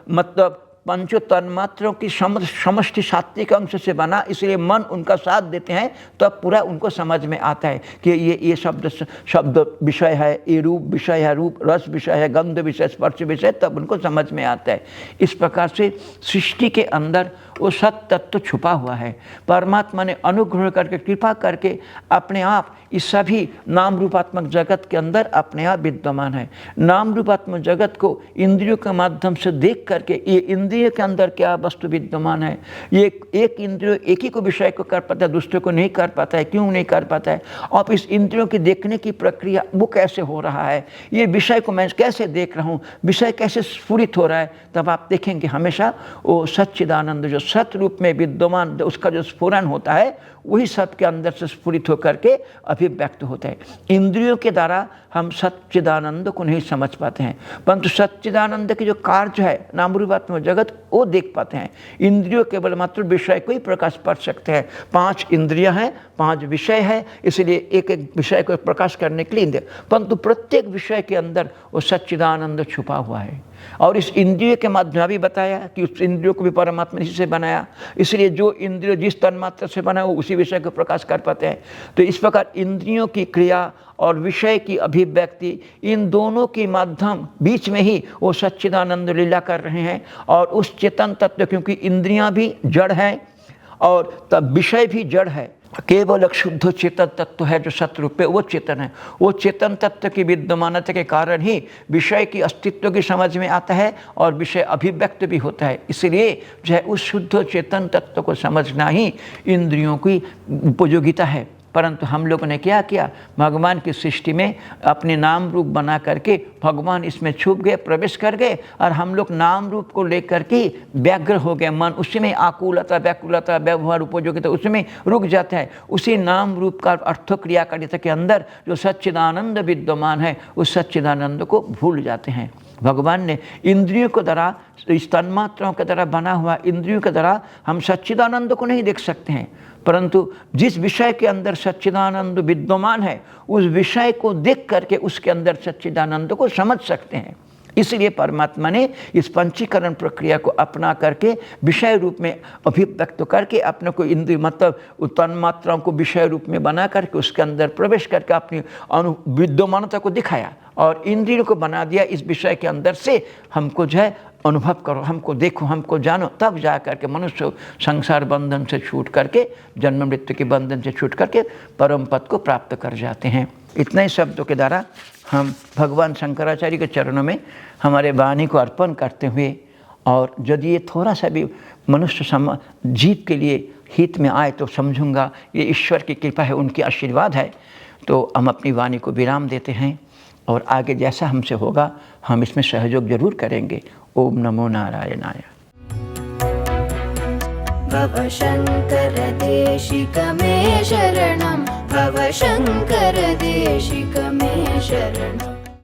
मतलब पंचो तन्मात्रों की समष्टि सात्विक अंश से बना, इसलिए मन उनका साथ देते हैं तब पूरा उनको समझ में आता है कि ये शब्द विषय है, ये रूप विषय है, रूप रस विषय है, गंध विषय, स्पर्श विषय, तब उनको समझ में आता है। इस प्रकार से सृष्टि के अंदर वो सत तत्व छुपा हुआ है। परमात्मा ने अनुग्रह करके, कृपा करके अपने आप इस सभी नाम रूपात्मक जगत के अंदर अपने आप विद्यमान है। नाम रूपात्मक जगत को इंद्रियों के माध्यम से देख करके, ये इंद्रिय के अंदर क्या वस्तु विद्यमान है, ये एक इंद्रिय एक ही को विषय को कर पाता है, दूसरे को नहीं कर पाता है। क्यों नहीं कर पाता है? और इस इंद्रियों की देखने की प्रक्रिया वो कैसे हो रहा है, ये विषय को मैं कैसे देख रहा हूँ, विषय कैसे स्फुरित हो रहा है, तब आप देखेंगे हमेशा वो सच्चिदानंद जो सत रूप में विद्यमान, उसका जो स्फुरन होता है वही सबके अंदर से स्फुरित होकर के अभिव्यक्त होता है। इंद्रियों के द्वारा हम सच्चिदानंद को नहीं समझ पाते हैं, परंतु सच्चिदानंद के जो कार्य है नाम रूपात्मक जगत वो देख पाते हैं। इंद्रियों केवल मात्र विषय को ही प्रकाश कर सकते हैं। 5 इंद्रियां हैं, 5 विषय है, इसलिए एक एक विषय को प्रकाश करने के लिए इंद्रिय, परंतु प्रत्येक विषय के अंदर वो सच्चिदानंद छुपा हुआ है। और इस इंद्रिय के माध्यम भी बताया कि उस इंद्रियों को भी परमात्मा ने इसी से बनाया, इसलिए जो इंद्रिय जिस तन्मात्र से बना वो उसी विषय को प्रकाश कर पाते हैं। तो इस प्रकार इंद्रियों की क्रिया और विषय की अभिव्यक्ति, इन दोनों के माध्यम बीच में ही वो सच्चिदानंद लीला कर रहे हैं। और उस चेतन तत्व, क्योंकि इंद्रियां भी जड़ हैं और तब विषय भी जड़ है, केवल एक शुद्ध चेतन तत्व है जो सतरूप है, वो चेतन है। वो चेतन तत्व की विद्यमानता के कारण ही विषय की अस्तित्व की समझ में आता है और विषय अभिव्यक्त भी होता है। इसलिए जो है उस शुद्ध चेतन तत्व को समझना ही इंद्रियों की उपयोगिता है। परंतु हम लोगों ने क्या किया, भगवान की सृष्टि में अपने नाम रूप बना करके भगवान इसमें छुप गए, प्रवेश कर गए, और हम लोग नाम रूप को लेकर के व्यग्र हो गए। मन उसी में आकुलता, व्याकुलता, व्यवहार, उपयोगिता उसी में रुक जाता है। उसी नाम रूप का अर्थ क्रियाकारिता के अंदर जो सच्चिदानंद विद्यमान है उस सच्चिदानंद को भूल जाते हैं। भगवान ने इंद्रियों के द्वारा, इस तन्मात्राओं के द्वारा बना हुआ इंद्रियों के द्वारा हम सच्चिदानंद को नहीं देख सकते हैं, परंतु जिस विषय के अंदर सच्चिदानंद विद्यमान है उस विषय को देख करके उसके अंदर सच्चिदानंद को समझ सकते हैं। इसलिए परमात्मा ने इस पंचीकरण प्रक्रिया को अपना करके विषय रूप में अभिव्यक्त करके अपने को इंद्रिय मतलब तन्मात्राओं को विषय रूप में बना करके उसके अंदर प्रवेश करके अपनी विद्यमानता को दिखाया और इंद्रियों को बना दिया। इस विषय के अंदर से हमको जो है अनुभव करो, हमको देखो, हमको जानो, तब जा करके मनुष्य संसार बंधन से छूट करके, जन्म मृत्यु के बंधन से छूट करके परम पद को प्राप्त कर जाते हैं। इतने ही शब्दों के द्वारा हम भगवान शंकराचार्य के चरणों में हमारे वाणी को अर्पण करते हुए, और यदि ये थोड़ा सा भी मनुष्य जीव के लिए हित में आए तो समझूंगा ये ईश्वर की कृपा है, उनकी आशीर्वाद है। तो हम अपनी वाणी को विराम देते हैं और आगे जैसा हमसे होगा हम इसमें सहयोग जरूर करेंगे। ओम नमो नारायणाय। भव शंकर देशिक मे शरणं, भव शंकर देशिक मे शरणं।